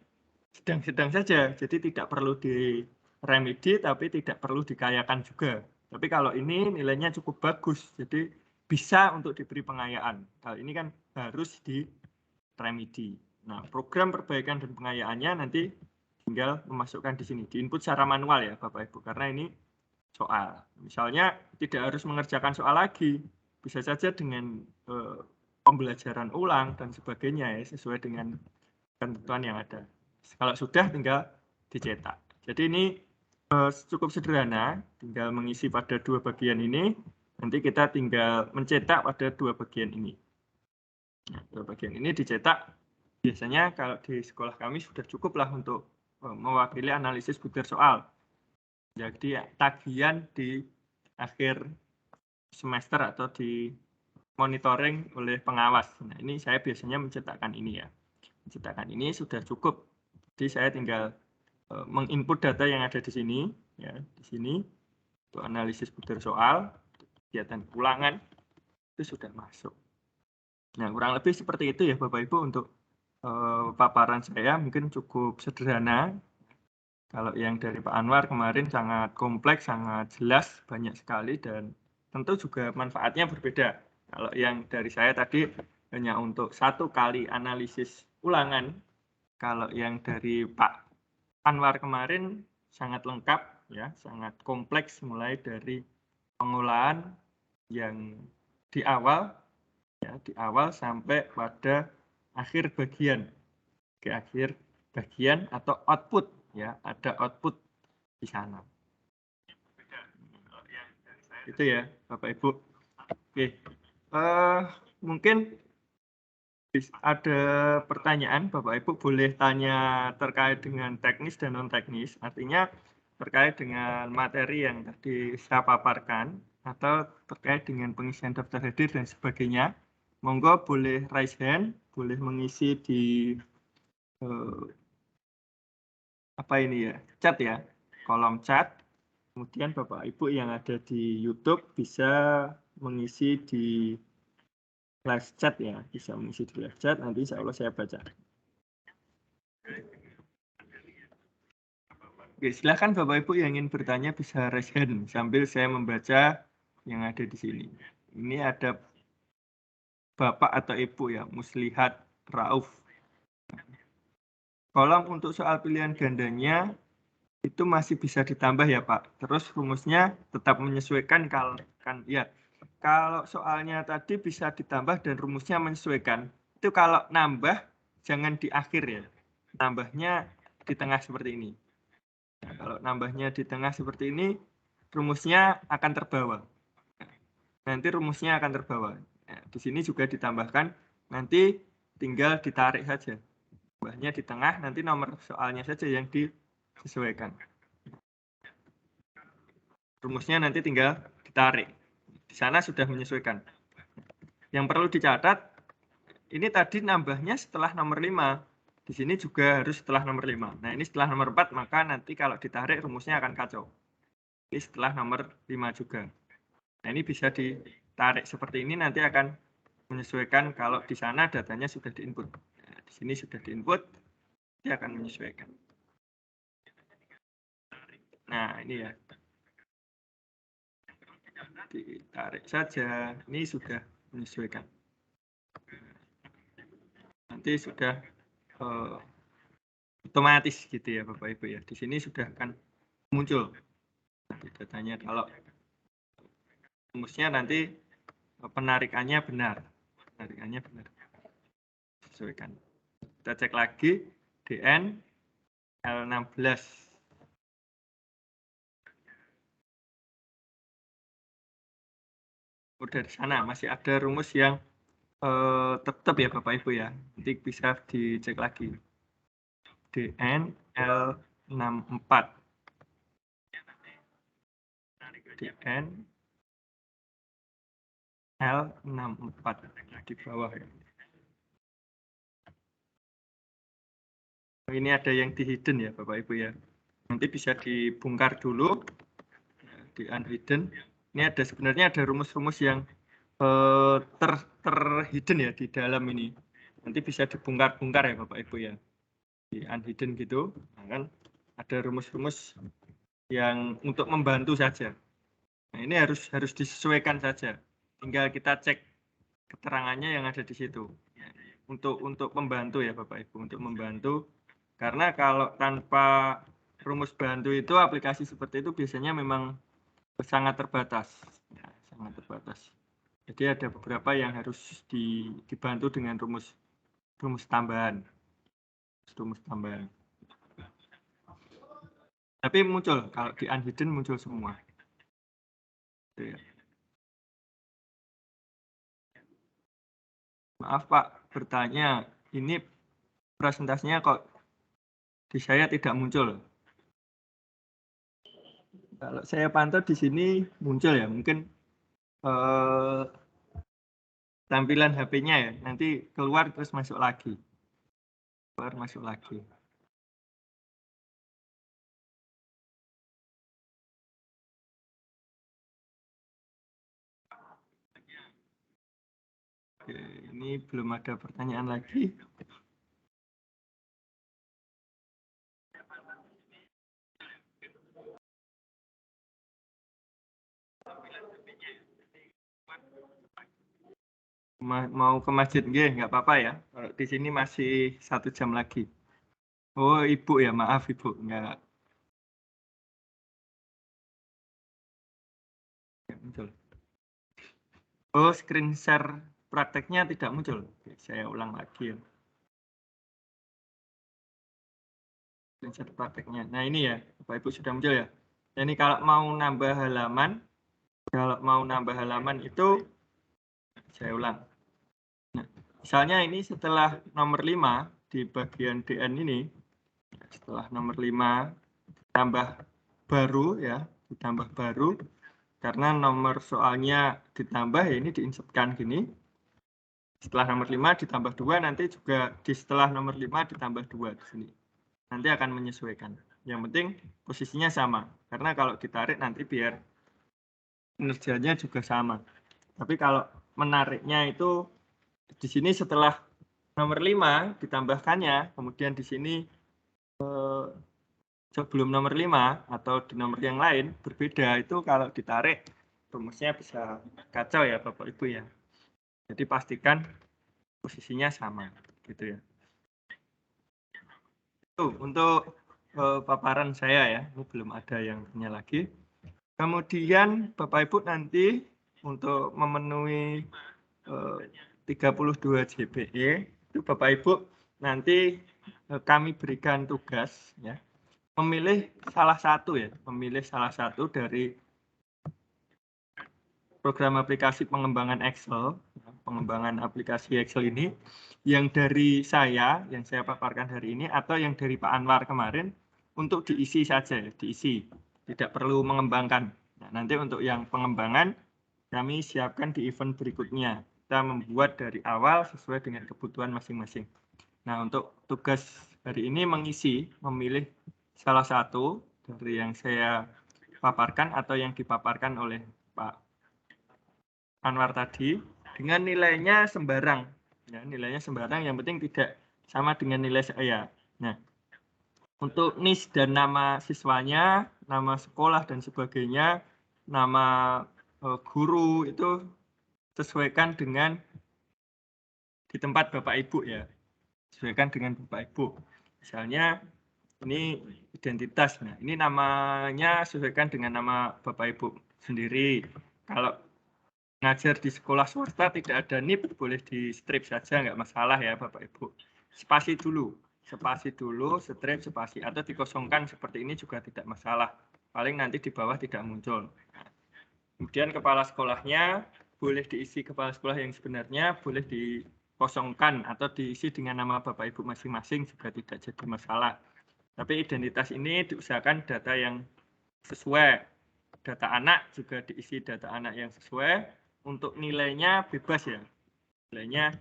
sedang-sedang saja, jadi tidak perlu diremedi, tapi tidak perlu dikayakan juga. Tapi kalau ini nilainya cukup bagus, jadi bisa untuk diberi pengayaan. Kalau ini kan harus diremedi. Nah, program perbaikan dan pengayaannya nanti tinggal memasukkan di sini, di input secara manual ya Bapak Ibu, karena ini soal. Misalnya tidak harus mengerjakan soal lagi, bisa saja dengan pembelajaran ulang dan sebagainya ya, sesuai dengan ketentuan yang ada. Kalau sudah tinggal dicetak. Jadi ini cukup sederhana, tinggal mengisi pada 2 bagian ini, nanti kita tinggal mencetak pada 2 bagian ini. Nah, 2 bagian ini dicetak, biasanya kalau di sekolah kami sudah cukup lah untuk mewakili analisis butir soal. Jadi tagihan di akhir semester atau di monitoring oleh pengawas. Nah, ini saya biasanya mencetakkan ini ya. Mencetakkan ini sudah cukup. Jadi saya tinggal menginput data yang ada di sini, ya, di sini untuk analisis butir soal, kegiatan ulangan itu sudah masuk. Nah, kurang lebih seperti itu ya Bapak Ibu untuk paparan saya, mungkin cukup sederhana. Kalau yang dari Pak Anwar kemarin sangat kompleks, sangat jelas, banyak sekali, dan tentu juga manfaatnya berbeda. Kalau yang dari saya tadi hanya untuk 1 kali analisis ulangan, kalau yang dari Pak Anwar kemarin sangat lengkap, ya, sangat kompleks, mulai dari pengolahan yang di awal, ya, di awal sampai pada akhir bagian, ke akhir bagian atau output, ya, ada output di sana. Itu ya Bapak Ibu. Oke, mungkin ada pertanyaan, Bapak Ibu boleh tanya terkait dengan teknis dan non teknis, artinya terkait dengan materi yang tadi saya paparkan atau terkait dengan pengisian daftar hadir dan sebagainya. Monggo boleh raise hand, boleh mengisi di apa ini ya, chat ya, kolom chat. Kemudian Bapak Ibu yang ada di YouTube bisa mengisi di live chat ya, bisa mengisi di live chat, nanti insya Allah saya baca. Oke, silahkan Bapak Ibu yang ingin bertanya bisa raise hand sambil saya membaca yang ada di sini. Ini ada Bapak atau Ibu ya, Muslihat Rauf. kolom untuk soal pilihan gandanya itu masih bisa ditambah ya Pak. Terus rumusnya tetap menyesuaikan kalau soalnya tadi bisa ditambah dan rumusnya menyesuaikan. Itu kalau nambah jangan di akhir ya. Nambahnya di tengah seperti ini. Nah, kalau nambahnya di tengah seperti ini, rumusnya akan terbawa. Nanti rumusnya akan terbawa. Nah, di sini juga ditambahkan, nanti tinggal ditarik saja. Nambahnya di tengah, nanti nomor soalnya saja yang disesuaikan. Rumusnya nanti tinggal ditarik. Di sana sudah menyesuaikan. Yang perlu dicatat, ini tadi nambahnya setelah nomor 5. Di sini juga harus setelah nomor 5. Nah, ini setelah nomor 4, maka nanti kalau ditarik rumusnya akan kacau. Ini setelah nomor 5 juga. Nah, ini bisa ditarik seperti ini, nanti akan menyesuaikan kalau di sana datanya sudah diinput. Nah, di sini sudah diinput, dia akan menyesuaikan. Nah, ini ya. Ditarik saja, ini sudah menyesuaikan. Nanti sudah otomatis gitu ya Bapak Ibu ya. Di sini sudah akan muncul nanti datanya kalau rumusnya nanti penarikannya benar. Penarikannya benar. Sesuaikan. Kita cek lagi DN L16. Udah di sana masih ada rumus yang tetap ya Bapak Ibu ya. Nanti bisa dicek lagi. DN L64. DN L64 di bawah ya. Ini ada yang di hidden ya Bapak Ibu ya. Nanti bisa dibongkar dulu di unhidden. Ini ada sebenarnya ada rumus-rumus yang terhidden ya di dalam ini. Nanti bisa dibongkar-bongkar ya Bapak Ibu ya. Di unhidden gitu, nah, kan ada rumus-rumus yang untuk membantu saja. Nah, ini harus disesuaikan saja. Tinggal kita cek keterangannya yang ada di situ. Untuk membantu ya Bapak Ibu, untuk membantu. Karena kalau tanpa rumus bantu itu aplikasi seperti itu biasanya memang sangat terbatas. Ya, sangat terbatas. Jadi ada beberapa yang harus dibantu dengan rumus tambahan. Rumus tambahan. Tapi muncul, kalau di unhidden muncul semua. Ya. Maaf Pak, bertanya, ini presentasinya kok di saya tidak muncul. Kalau saya pantau di sini muncul ya, mungkin tampilan HP-nya ya, nanti keluar terus masuk lagi. Keluar masuk lagi. Oke, ini belum ada pertanyaan lagi. Mau ke masjid nggak apa-apa ya. Kalau di sini masih 1 jam lagi. Oh Ibu ya, maaf Ibu. Nggak muncul. Oh, screen share prakteknya tidak muncul. Oke, saya ulang lagi ya. Screen share prakteknya. Nah ini ya, Bapak Ibu sudah muncul ya. Nah, ini kalau mau nambah halaman, itu saya ulang. Nah, misalnya ini setelah nomor 5 di bagian DN ini, setelah nomor 5 tambah baru ya, ditambah baru karena nomor soalnya ditambah ya, ini diinsertkan gini. Setelah nomor 5 ditambah 2, nanti juga setelah nomor 5 ditambah 2 di sini. Nanti akan menyesuaikan. Yang penting posisinya sama. Karena kalau ditarik nanti biar kinerjanya juga sama. Tapi kalau menariknya itu di sini setelah nomor 5 ditambahkannya, kemudian di sini sebelum nomor 5 atau di nomor yang lain berbeda, itu kalau ditarik rumusnya bisa kacau ya Bapak Ibu ya. Jadi pastikan posisinya sama gitu ya. untuk paparan saya ya, ini belum ada yang punya lagi. Kemudian Bapak Ibu nanti untuk memenuhi 32 JPE itu Bapak Ibu nanti kami berikan tugas ya, memilih salah satu dari program aplikasi pengembangan Excel, pengembangan aplikasi Excel ini yang dari saya, yang saya paparkan hari ini, atau yang dari Pak Anwar kemarin, untuk diisi saja, diisi. Tidak perlu mengembangkan. Nah, nanti untuk yang pengembangan, kami siapkan di event berikutnya. Kita membuat dari awal sesuai dengan kebutuhan masing-masing. Nah, untuk tugas hari ini mengisi, memilih salah satu dari yang saya paparkan atau yang dipaparkan oleh Pak Anwar tadi dengan nilainya sembarang. Ya, nilainya sembarang, yang penting tidak sama dengan nilai saya. Nah, untuk NIS dan nama siswanya, nama sekolah dan sebagainya, nama guru itu sesuaikan dengan di tempat Bapak Ibu ya. Sesuaikan dengan Bapak Ibu. Misalnya ini identitas. Nah, ini namanya sesuaikan dengan nama Bapak Ibu sendiri. Kalau ngajar di sekolah swasta tidak ada NIP, boleh di strip saja, nggak masalah ya Bapak Ibu. Spasi dulu, strip, spasi, atau dikosongkan seperti ini juga tidak masalah. Paling nanti di bawah tidak muncul. Kemudian kepala sekolahnya boleh diisi kepala sekolah yang sebenarnya, boleh dikosongkan atau diisi dengan nama Bapak Ibu masing-masing juga tidak jadi masalah. Tapi identitas ini diusahakan data yang sesuai. Data anak juga diisi data anak yang sesuai. Untuk nilainya bebas ya, nilainya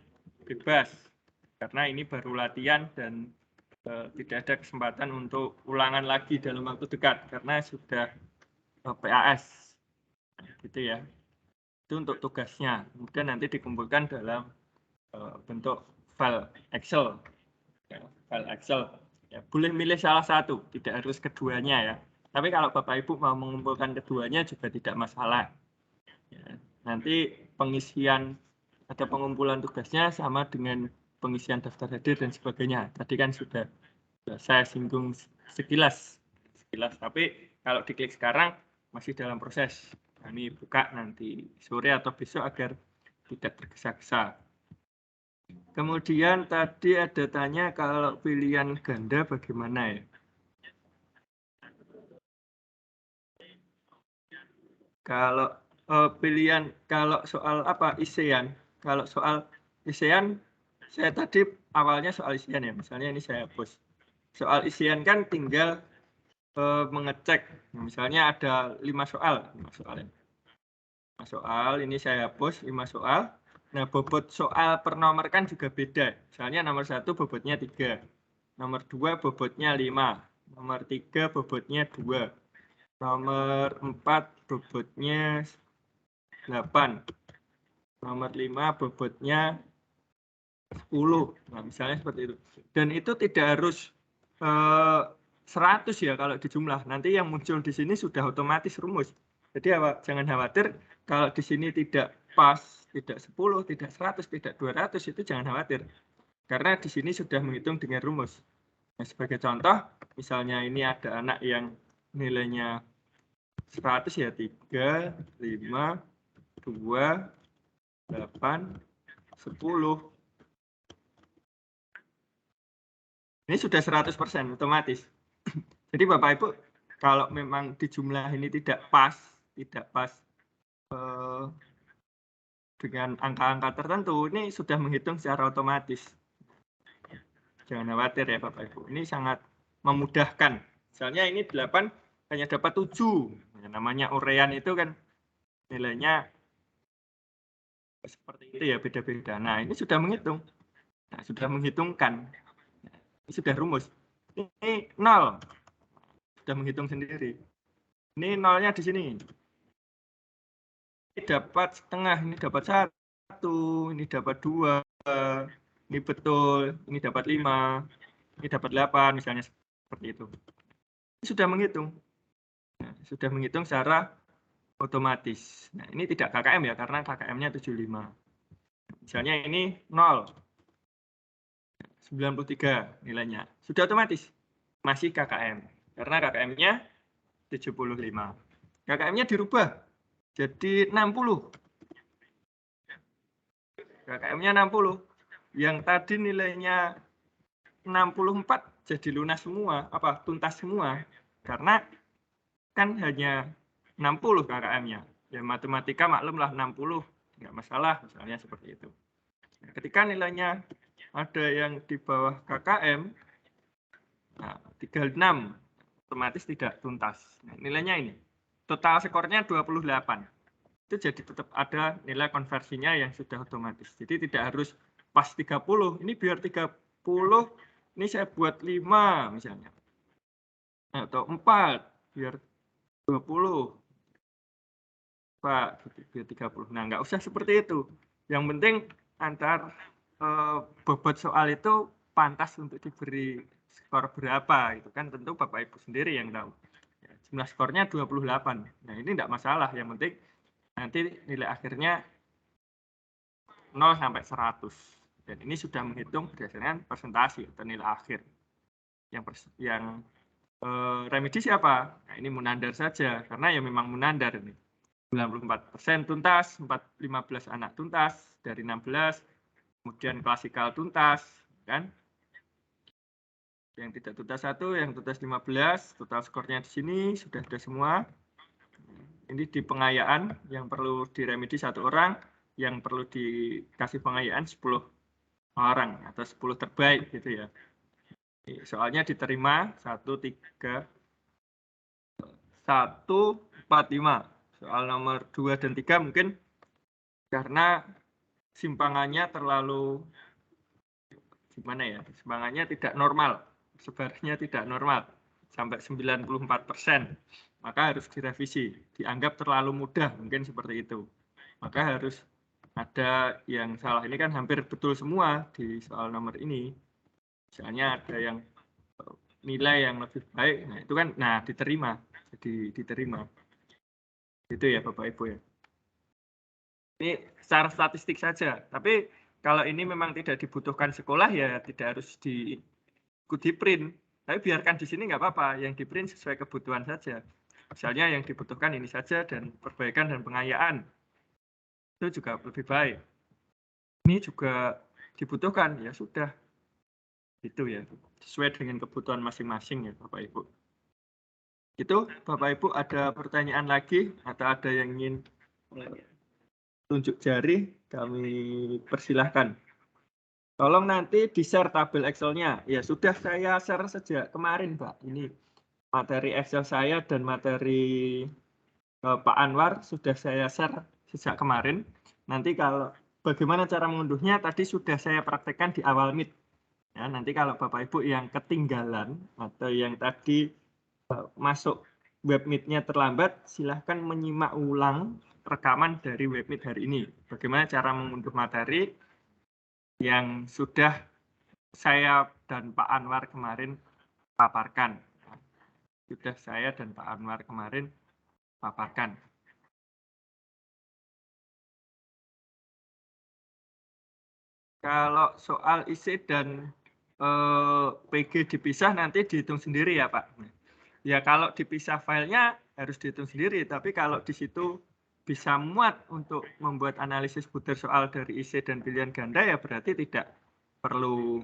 bebas karena ini baru latihan dan tidak ada kesempatan untuk ulangan lagi dalam waktu dekat karena sudah PAS gitu ya. Itu untuk tugasnya, kemudian nanti dikumpulkan dalam bentuk file Excel ya, file Excel ya, boleh milih salah satu, tidak harus keduanya ya, tapi kalau Bapak Ibu mau mengumpulkan keduanya juga tidak masalah ya. Nanti pengisian atau pengumpulan tugasnya sama dengan pengisian daftar hadir dan sebagainya. Tadi kan sudah saya singgung sekilas. Tapi kalau diklik sekarang masih dalam proses. Kami buka nanti sore atau besok agar tidak tergesa-gesa. Kemudian tadi ada tanya kalau pilihan ganda bagaimana ya? Kalau pilihan, kalau soal apa isian, kalau soal isian saya tadi awalnya soal isian ya, misalnya ini saya hapus. Soal isian kan tinggal mengecek, misalnya ada 5 soal, 5 soal ini saya hapus 5 soal. Nah, bobot soal per nomor kan juga beda. Misalnya nomor 1 bobotnya 3, nomor 2 bobotnya 5, nomor 3 bobotnya 2. Nomor 4 bobotnya 8. Nomor 5 bobotnya 10. Nah, misalnya seperti itu. Dan itu tidak harus 100 ya kalau dijumlah. Nanti yang muncul di sini sudah otomatis rumus. Jadi jangan khawatir kalau di sini tidak pas, tidak 10, tidak 100, tidak 200, itu jangan khawatir. Karena di sini sudah menghitung dengan rumus. Nah, sebagai contoh, misalnya ini ada anak yang nilainya 100 ya 3, 5, 2, 8, 10. Ini sudah 100% otomatis. Jadi Bapak Ibu, kalau memang di jumlah ini tidak pas dengan angka-angka tertentu, ini sudah menghitung secara otomatis. Jangan khawatir ya Bapak Ibu, ini sangat memudahkan. Misalnya ini 8 hanya dapat 7. Namanya urean itu kan nilainya seperti itu ya, beda-beda. Nah, ini sudah menghitung. Nah, sudah menghitungkan. Ini sudah rumus. Ini 0. Sudah menghitung sendiri. Ini nolnya di sini. Ini dapat setengah, ini dapat 1, ini dapat 2, ini betul, ini dapat 5, ini dapat 8, misalnya seperti itu. Ini sudah menghitung. Nah, sudah menghitung secara otomatis. Nah, ini tidak KKM ya, karena KKM-nya 75. Misalnya ini 0. 93 nilainya. Sudah otomatis. masih KKM. Karena KKM-nya 75. KKM-nya dirubah jadi 60. KKM-nya 60. Yang tadi nilainya 64 jadi lunas semua, tuntas semua. Karena kan hanya 60 KKM-nya. Ya matematika maklumlah 60, nggak masalah misalnya seperti itu. Nah, ketika nilainya ada yang di bawah KKM, nah, 36 otomatis tidak tuntas. Nah, nilainya ini. Total skornya 28. Itu jadi tetap ada nilai konversinya yang sudah otomatis. Jadi tidak harus pas 30. Ini biar 30, ini saya buat 5 misalnya. Atau 4, biar 20. Pak, biar 30. Nah, nggak usah seperti itu. Yang penting antar bobot soal itu pantas untuk diberi skor berapa. Itu kan tentu Bapak Ibu sendiri yang tahu. Ya, jumlah skornya 28. Nah, ini enggak masalah. Yang penting nanti nilai akhirnya 0 sampai 100. Dan ini sudah menghitung berdasarkan persentase atau nilai akhir. Yang remedi siapa? Nah, ini Munandar saja. Karena ya memang Munandar ini. 94% tuntas, 15 anak tuntas dari 16. Kemudian klasikal tuntas, kan? Yang tidak tuntas 1, yang tuntas 15, total skornya di sini sudah ada semua. Ini di pengayaan yang perlu diremedi 1 orang, yang perlu dikasih pengayaan 10 orang atau 10 terbaik gitu ya. Soalnya diterima 1, 3, 1, 4, 5. Soal nomor 2 dan 3 mungkin karena simpangannya terlalu gimana ya? Simpangannya tidak normal, sebarannya tidak normal sampai 94%. Maka harus direvisi, dianggap terlalu mudah, mungkin seperti itu. Maka harus ada yang salah. Ini kan hampir betul semua di soal nomor ini. Misalnya ada yang nilai yang lebih baik, nah itu kan, diterima, jadi diterima. Itu ya Bapak Ibu ya. Ini secara statistik saja, tapi kalau ini memang tidak dibutuhkan sekolah ya tidak harus di print. Tapi biarkan di sini nggak apa-apa, yang di print sesuai kebutuhan saja. Misalnya yang dibutuhkan ini saja dan perbaikan dan pengayaan. Itu juga lebih baik. Ini juga dibutuhkan, ya sudah. Itu ya, sesuai dengan kebutuhan masing-masing ya Bapak Ibu. Itu Bapak Ibu ada pertanyaan lagi atau ada yang ingin tunjuk jari, kami persilahkan. Tolong nanti di-share tabel Excel-nya. Ya sudah saya share sejak kemarin Pak. Ini materi Excel saya dan materi Pak Anwar sudah saya share sejak kemarin. Nanti kalau bagaimana cara mengunduhnya tadi sudah saya praktekkan di awal Meet. Ya, nanti kalau Bapak Ibu yang ketinggalan atau yang tadi masuk web Meet-nya terlambat, silahkan menyimak ulang rekaman dari web Meet hari ini. Bagaimana cara mengunduh materi yang sudah saya dan Pak Anwar kemarin paparkan. Sudah saya dan Pak Anwar kemarin paparkan. Kalau soal isi dan PG dipisah nanti dihitung sendiri ya Pak. Ya kalau dipisah filenya harus dihitung sendiri, tapi kalau di situ bisa muat untuk membuat analisis butir soal dari isi dan pilihan ganda ya berarti tidak perlu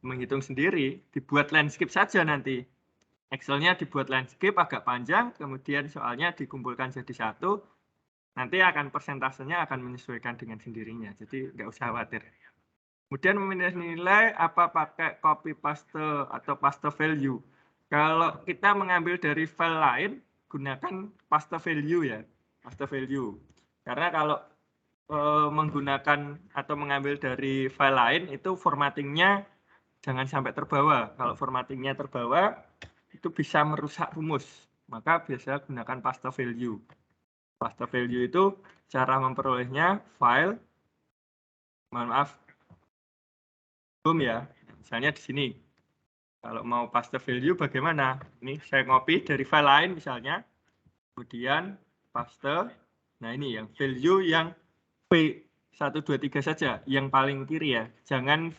menghitung sendiri, dibuat landscape saja nanti. Excel-nya dibuat landscape agak panjang, kemudian soalnya dikumpulkan jadi satu, nanti akan persentasenya akan menyesuaikan dengan sendirinya, jadi nggak usah khawatir. Kemudian memilih nilai apa pakai copy paste atau paste value. Kalau kita mengambil dari file lain, gunakan paste value ya, paste value. Karena kalau menggunakan atau mengambil dari file lain itu formattingnya jangan sampai terbawa. Kalau formattingnya terbawa itu bisa merusak rumus. Maka biasa gunakan paste value. Paste value itu cara memperolehnya file, mohon maaf, home ya. Misalnya di sini. Kalau mau paste value bagaimana? Ini saya copy dari file lain misalnya. Kemudian paste. Nah ini yang value yang V123 saja, yang paling kiri ya. Jangan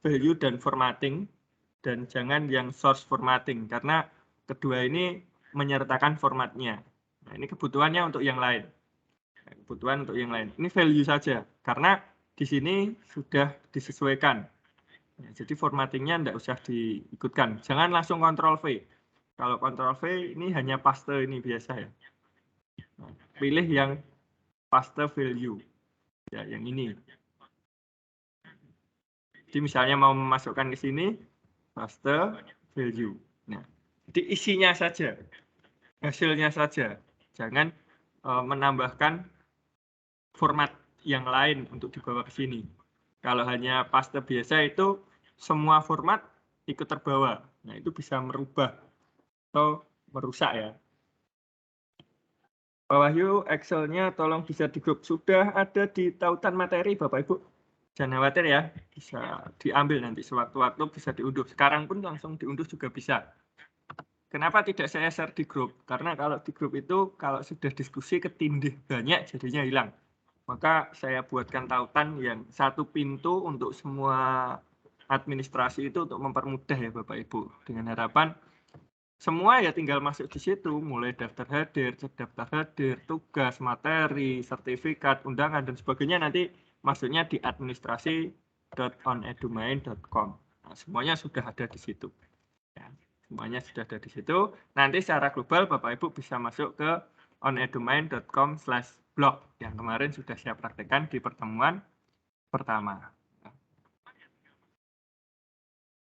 value dan formatting. dan jangan yang source formatting, karena kedua ini menyertakan formatnya. Nah, ini kebutuhannya untuk yang lain. Kebutuhan untuk yang lain. Ini value saja, karena di sini sudah disesuaikan. Ya, jadi formattingnya tidak usah diikutkan. Jangan langsung Ctrl V. Kalau Ctrl V ini hanya paste ini biasa ya. Nah, pilih yang paste value. Ya, yang ini. Jadi misalnya mau memasukkan ke sini, paste value. Nah, jadi isinya saja, hasilnya saja. Jangan menambahkan format yang lain untuk dibawa ke sini. Kalau hanya paste biasa itu semua format ikut terbawa. Nah, itu bisa merubah atau merusak ya. Pak Wahyu, Excel-nya tolong bisa di grup. Sudah ada di tautan materi, Bapak Ibu. Jangan khawatir ya, bisa diambil nanti sewaktu-waktu, bisa diunduh. Sekarang pun langsung diunduh juga bisa. Kenapa tidak saya share di grup? Karena kalau di grup itu, kalau sudah diskusi ketindih banyak, jadinya hilang. Maka saya buatkan tautan yang satu pintu untuk semua administrasi itu untuk mempermudah ya Bapak Ibu. Dengan harapan semua ya tinggal masuk di situ, mulai daftar hadir, cek daftar hadir, tugas, materi, sertifikat, undangan, dan sebagainya nanti masuknya di administrasi.onedumain.com. Nah, semuanya sudah ada di situ. Ya, semuanya sudah ada di situ. Nanti secara global Bapak Ibu bisa masuk ke onedumain.com/blog yang kemarin sudah saya praktekkan di pertemuan pertama.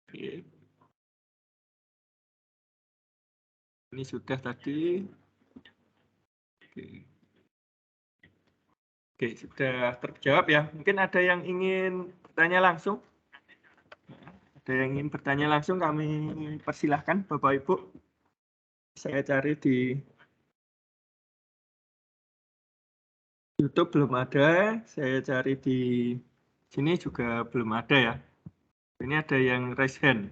Oke. Ini sudah tadi. Oke, sudah terjawab ya. Mungkin ada yang ingin bertanya langsung. Ada yang ingin bertanya langsung, kami persilahkan Bapak Ibu. Saya cari di YouTube belum ada, saya cari di sini juga belum ada ya. Ini ada yang raise hand.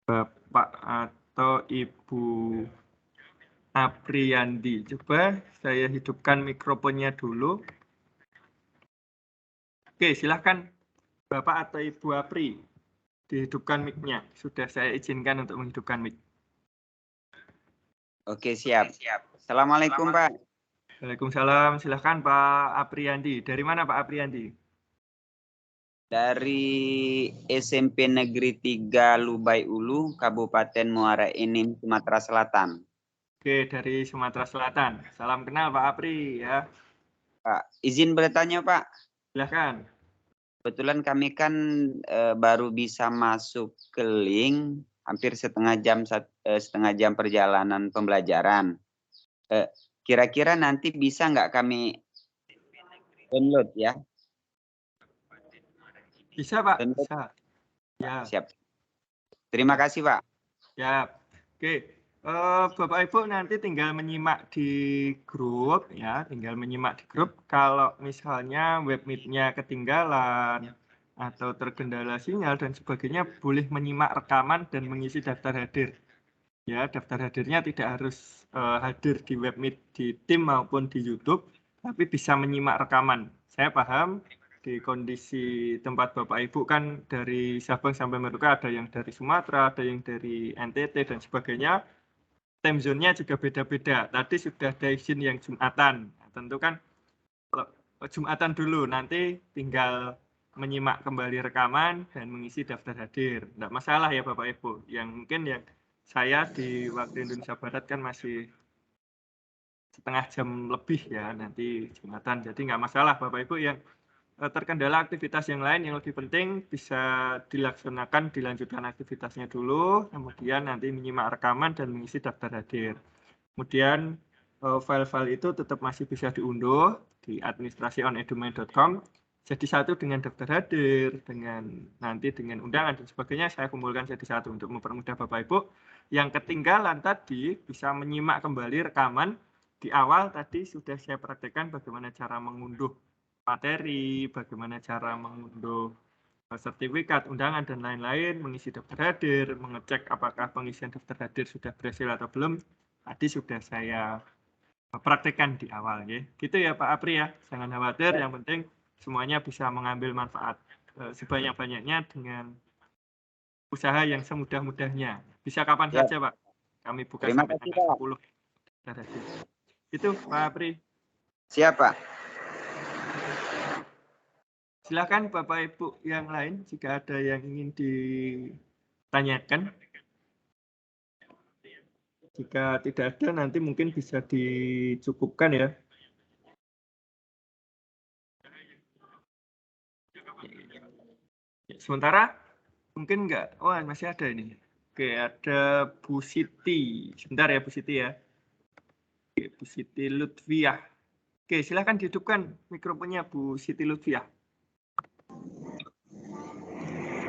Bapak atau Ibu Apriyandi. Coba saya hidupkan mikrofonnya dulu. Oke, silahkan Bapak atau Ibu Apri. Dihidupkan mic-nya. Sudah saya izinkan untuk menghidupkan mic. Oke, siap. Assalamualaikum, Pak. Waalaikumsalam. Silahkan Pak Apriyandi. Dari mana Pak Apriyandi? Dari SMP Negeri 3 Lubai Ulu, Kabupaten Muara Enim, Sumatera Selatan. Oke, dari Sumatera Selatan. Salam kenal Pak Apri ya. Pak, izin bertanya, Pak. Silahkan. Kebetulan kami kan baru bisa masuk ke link hampir setengah jam perjalanan pembelajaran. Kira-kira nanti bisa nggak kami download ya? Bisa Pak, Download. bisa. Ya. Siap. Terima kasih, Pak. Ya. Oke. Bapak Ibu nanti tinggal menyimak di grup ya, tinggal menyimak di grup. Kalau misalnya webmeet-nya ketinggalan atau terkendala sinyal dan sebagainya, boleh menyimak rekaman dan mengisi daftar hadir. Ya, daftar hadirnya tidak harus hadir di webmeet di tim maupun di YouTube, tapi bisa menyimak rekaman. Saya paham di kondisi tempat Bapak Ibu kan dari Sabang sampai Merauke ada yang dari Sumatera, ada yang dari NTT dan sebagainya. Time zone-nya juga beda-beda. Tadi sudah ada izin yang Jumatan. Nah, tentu kan kalau Jumatan dulu, nanti tinggal menyimak kembali rekaman dan mengisi daftar hadir. Tidak masalah ya Bapak Ibu. Yang mungkin yang saya di waktu Indonesia Barat kan masih setengah jam lebih ya nanti Jumatan. Jadi nggak masalah Bapak Ibu yang terkendala aktivitas yang lain yang lebih penting bisa dilaksanakan, dilanjutkan aktivitasnya dulu, kemudian nanti menyimak rekaman dan mengisi daftar hadir. Kemudian file-file itu tetap masih bisa diunduh di administrasi.onedumain.com. Jadi satu dengan daftar hadir, dengan nanti dengan undangan dan sebagainya, saya kumpulkan jadi satu untuk mempermudah Bapak Ibu. Yang ketinggalan tadi bisa menyimak kembali rekaman. Di awal tadi sudah saya praktekkan bagaimana cara mengunduh materi, bagaimana cara mengunduh sertifikat, undangan, dan lain-lain, mengisi daftar hadir, mengecek apakah pengisian daftar hadir sudah berhasil atau belum. Tadi sudah saya praktekkan di awal. Ya. Gitu ya Pak Apri ya, jangan khawatir, yang penting semuanya bisa mengambil manfaat sebanyak-banyaknya dengan usaha yang semudah-mudahnya. Bisa kapan Ya. saja, Pak. Kami buka Terima sampai kasih, tanggal Pak. 10. Itu, Pak Pri. Siapa? Silakan Bapak Ibu yang lain jika ada yang ingin ditanyakan. Jika tidak ada, nanti mungkin bisa dicukupkan ya. Sementara mungkin enggak. Oh, masih ada ini. Oke, ada Bu Siti. Sebentar ya Bu Siti ya. Oke, Bu Siti Lutfiah. Oke, silakan dihidupkan mikrofonnya Bu Siti Lutfiah.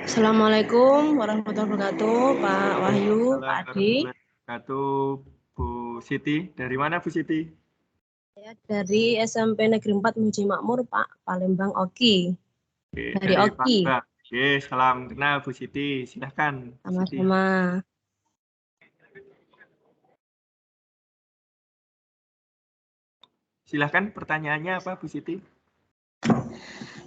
Assalamualaikum warahmatullahi wabarakatuh, Pak Wahyu, Pak Adi. Bu Siti, dari mana Bu Siti? Saya dari SMP Negeri 4 Muji Makmur, Pak, Palembang, Oki. Oke, Dari Oki. Palembang. Oke, salam kenal Bu Siti. Silahkan. Sama-sama. Silahkan pertanyaannya apa Bu Siti?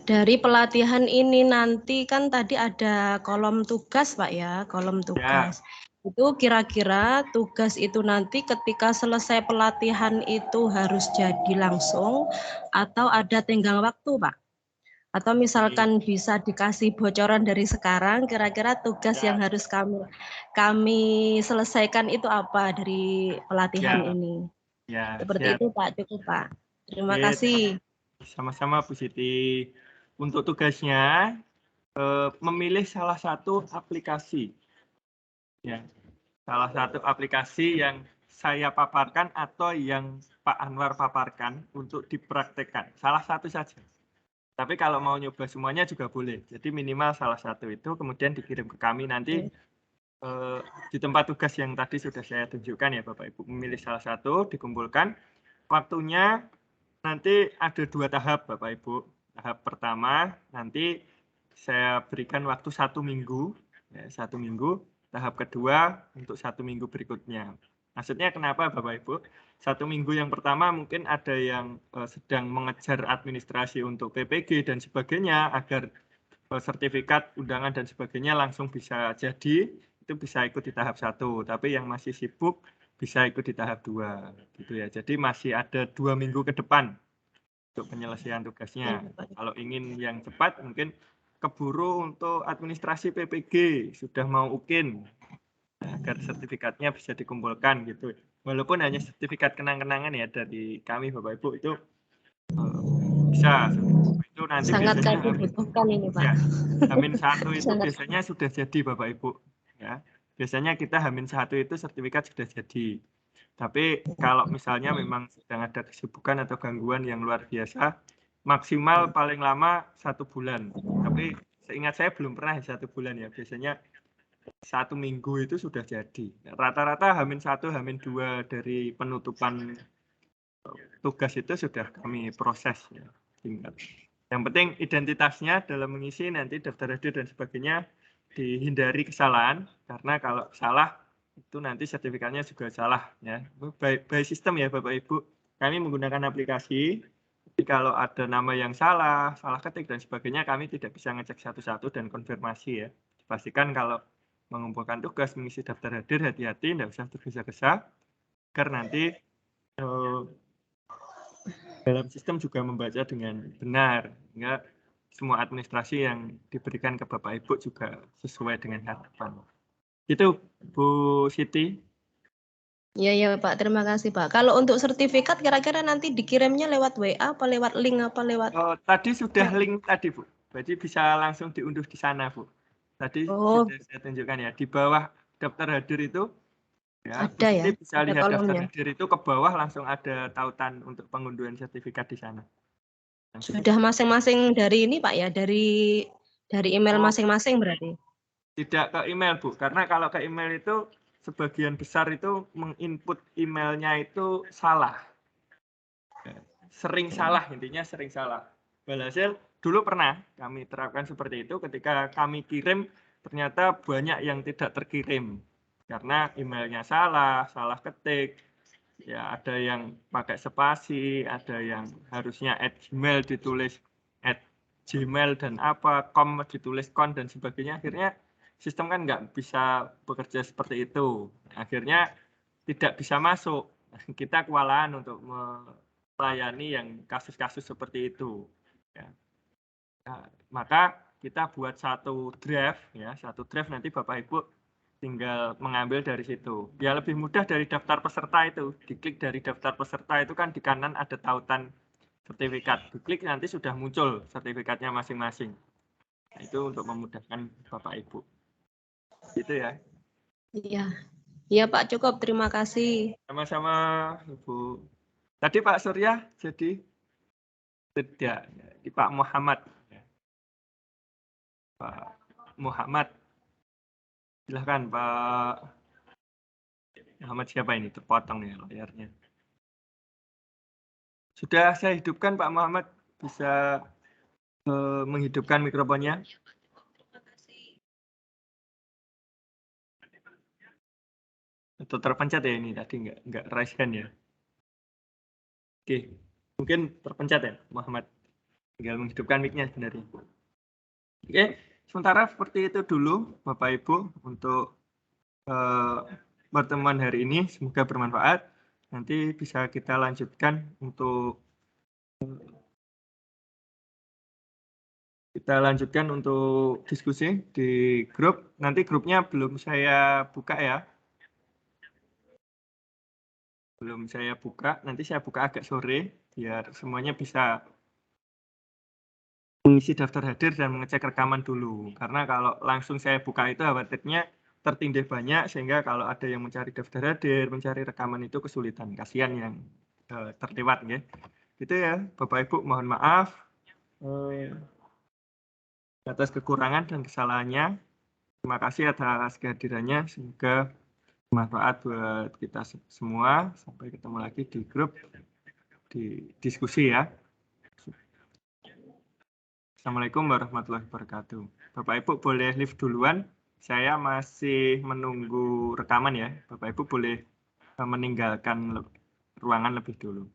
Dari pelatihan ini nanti kan tadi ada kolom tugas, Pak ya, kolom tugas. Ya. Itu kira-kira tugas itu nanti ketika selesai pelatihan itu harus jadi langsung atau ada tenggang waktu, Pak? Atau misalkan bisa dikasih bocoran dari sekarang, kira-kira tugas yang harus kami selesaikan itu apa dari pelatihan ini? Ya, Seperti itu Pak, cukup Pak. Terima kasih. Sama-sama Bu Siti. Untuk tugasnya, memilih salah satu aplikasi. Ya, salah satu aplikasi yang saya paparkan atau yang Pak Anwar paparkan untuk dipraktekkan. Salah satu saja. Tapi kalau mau nyoba semuanya juga boleh. Jadi minimal salah satu itu kemudian dikirim ke kami nanti di tempat tugas yang tadi sudah saya tunjukkan ya Bapak Ibu. Memilih salah satu, dikumpulkan. Waktunya nanti ada 2 tahap Bapak Ibu. Tahap pertama nanti saya berikan waktu 1 minggu. Ya, 1 minggu. Tahap kedua untuk 1 minggu berikutnya. Maksudnya kenapa Bapak Ibu? 1 minggu yang pertama mungkin ada yang sedang mengejar administrasi untuk PPG dan sebagainya agar sertifikat undangan dan sebagainya langsung bisa jadi, itu bisa ikut di tahap 1. Tapi yang masih sibuk bisa ikut di tahap 2 gitu ya. Jadi masih ada 2 minggu ke depan untuk penyelesaian tugasnya. Kalau ingin yang cepat mungkin keburu untuk administrasi PPG sudah mau UKIN agar sertifikatnya bisa dikumpulkan gitu. Walaupun hanya sertifikat kenang-kenangan ya dari kami Bapak Ibu itu bisa itu nanti sangat biasanya kami butuhkan ini Pak. Ya, H-1 itu biasanya sudah jadi Bapak Ibu ya. Biasanya kita H-1 itu sertifikat sudah jadi. Tapi kalau misalnya memang sedang ada kesibukan atau gangguan yang luar biasa, maksimal paling lama 1 bulan. Tapi seingat saya belum pernah 1 bulan ya. Biasanya 1 minggu itu sudah jadi. Rata-rata H-1, H-2 dari penutupan tugas itu sudah kami proses ya. Yang penting identitasnya dalam mengisi nanti daftar hadir dan sebagainya dihindari kesalahan, karena kalau salah itu nanti sertifikatnya juga salah ya. By sistem ya Bapak Ibu. Kami menggunakan aplikasi. Jadi kalau ada nama yang salah ketik dan sebagainya, kami tidak bisa ngecek satu-satu dan konfirmasi ya. Pastikan kalau mengumpulkan tugas mengisi daftar hadir, hati-hati, tidak usah tergesa-gesa, agar nanti dalam sistem juga membaca dengan benar, sehingga semua administrasi yang diberikan ke Bapak Ibu juga sesuai dengan harapan. Itu Bu Siti. Ya Pak, terima kasih Pak. Kalau untuk sertifikat kira-kira nanti dikirimnya lewat WA apa lewat link apa lewat? Tadi sudah link tadi Bu, jadi bisa langsung diunduh di sana Bu. Tadi sudah saya tunjukkan ya, di bawah daftar hadir itu ya, ada ya, bisa ada lihat kolomnya. daftar hadir itu ke bawah langsung ada tautan untuk pengunduhan sertifikat di sana. Sudah masing-masing dari ini Pak ya, dari email masing-masing berarti? Tidak ke email Bu, karena kalau ke email itu sebagian besar itu menginput emailnya itu salah. Sering salah, intinya sering salah. Walhasil dulu pernah kami terapkan seperti itu, ketika kami kirim ternyata banyak yang tidak terkirim. Karena emailnya salah ketik, ya ada yang pakai spasi, ada yang harusnya @gmail ditulis @gmail dan com ditulis kon dan sebagainya. Akhirnya sistem kan nggak bisa bekerja seperti itu. Akhirnya tidak bisa masuk. Kita kewalahan untuk melayani yang kasus-kasus seperti itu. Ya. Nah, maka kita buat satu draft, ya, satu draft nanti Bapak Ibu tinggal mengambil dari situ. Ya lebih mudah dari daftar peserta itu. Diklik dari daftar peserta itu kan di kanan ada tautan sertifikat. Diklik nanti sudah muncul sertifikatnya masing-masing. Nah, itu untuk memudahkan Bapak Ibu. Gitu ya. Iya. Iya Pak, cukup. Terima kasih. Sama-sama Ibu. Tadi Pak Surya jadi tidak, di Pak Muhammad. Pak Muhammad. Silahkan Pak Muhammad, siapa ini? Terpotong ya layarnya. Sudah saya hidupkan Pak Muhammad, bisa menghidupkan mikrofonnya. Atau terpencet ya ini tadi nggak raise hand ya. Oke, mungkin terpencet ya Muhammad. Tinggal menghidupkan mic-nya sebenarnya. Oke, sementara seperti itu dulu Bapak Ibu untuk pertemuan hari ini. Semoga bermanfaat. Nanti bisa kita lanjutkan untuk diskusi di grup. Nanti grupnya belum saya buka ya. Belum saya buka, nanti saya buka agak sore biar semuanya bisa mengisi daftar hadir dan mengecek rekaman dulu. Karena kalau langsung saya buka itu khawatirnya tertindih banyak sehingga kalau ada yang mencari daftar hadir, mencari rekaman itu kesulitan. Kasihan yang terlewat ya. Gitu ya, Bapak Ibu mohon maaf atas kekurangan dan kesalahannya. Terima kasih atas kehadirannya. Semoga bermanfaat buat kita semua. Sampai ketemu lagi di grup di diskusi ya. Assalamualaikum warahmatullahi wabarakatuh. Bapak Ibu boleh live duluan. Saya masih menunggu rekaman ya. Bapak Ibu boleh meninggalkan ruangan lebih dulu.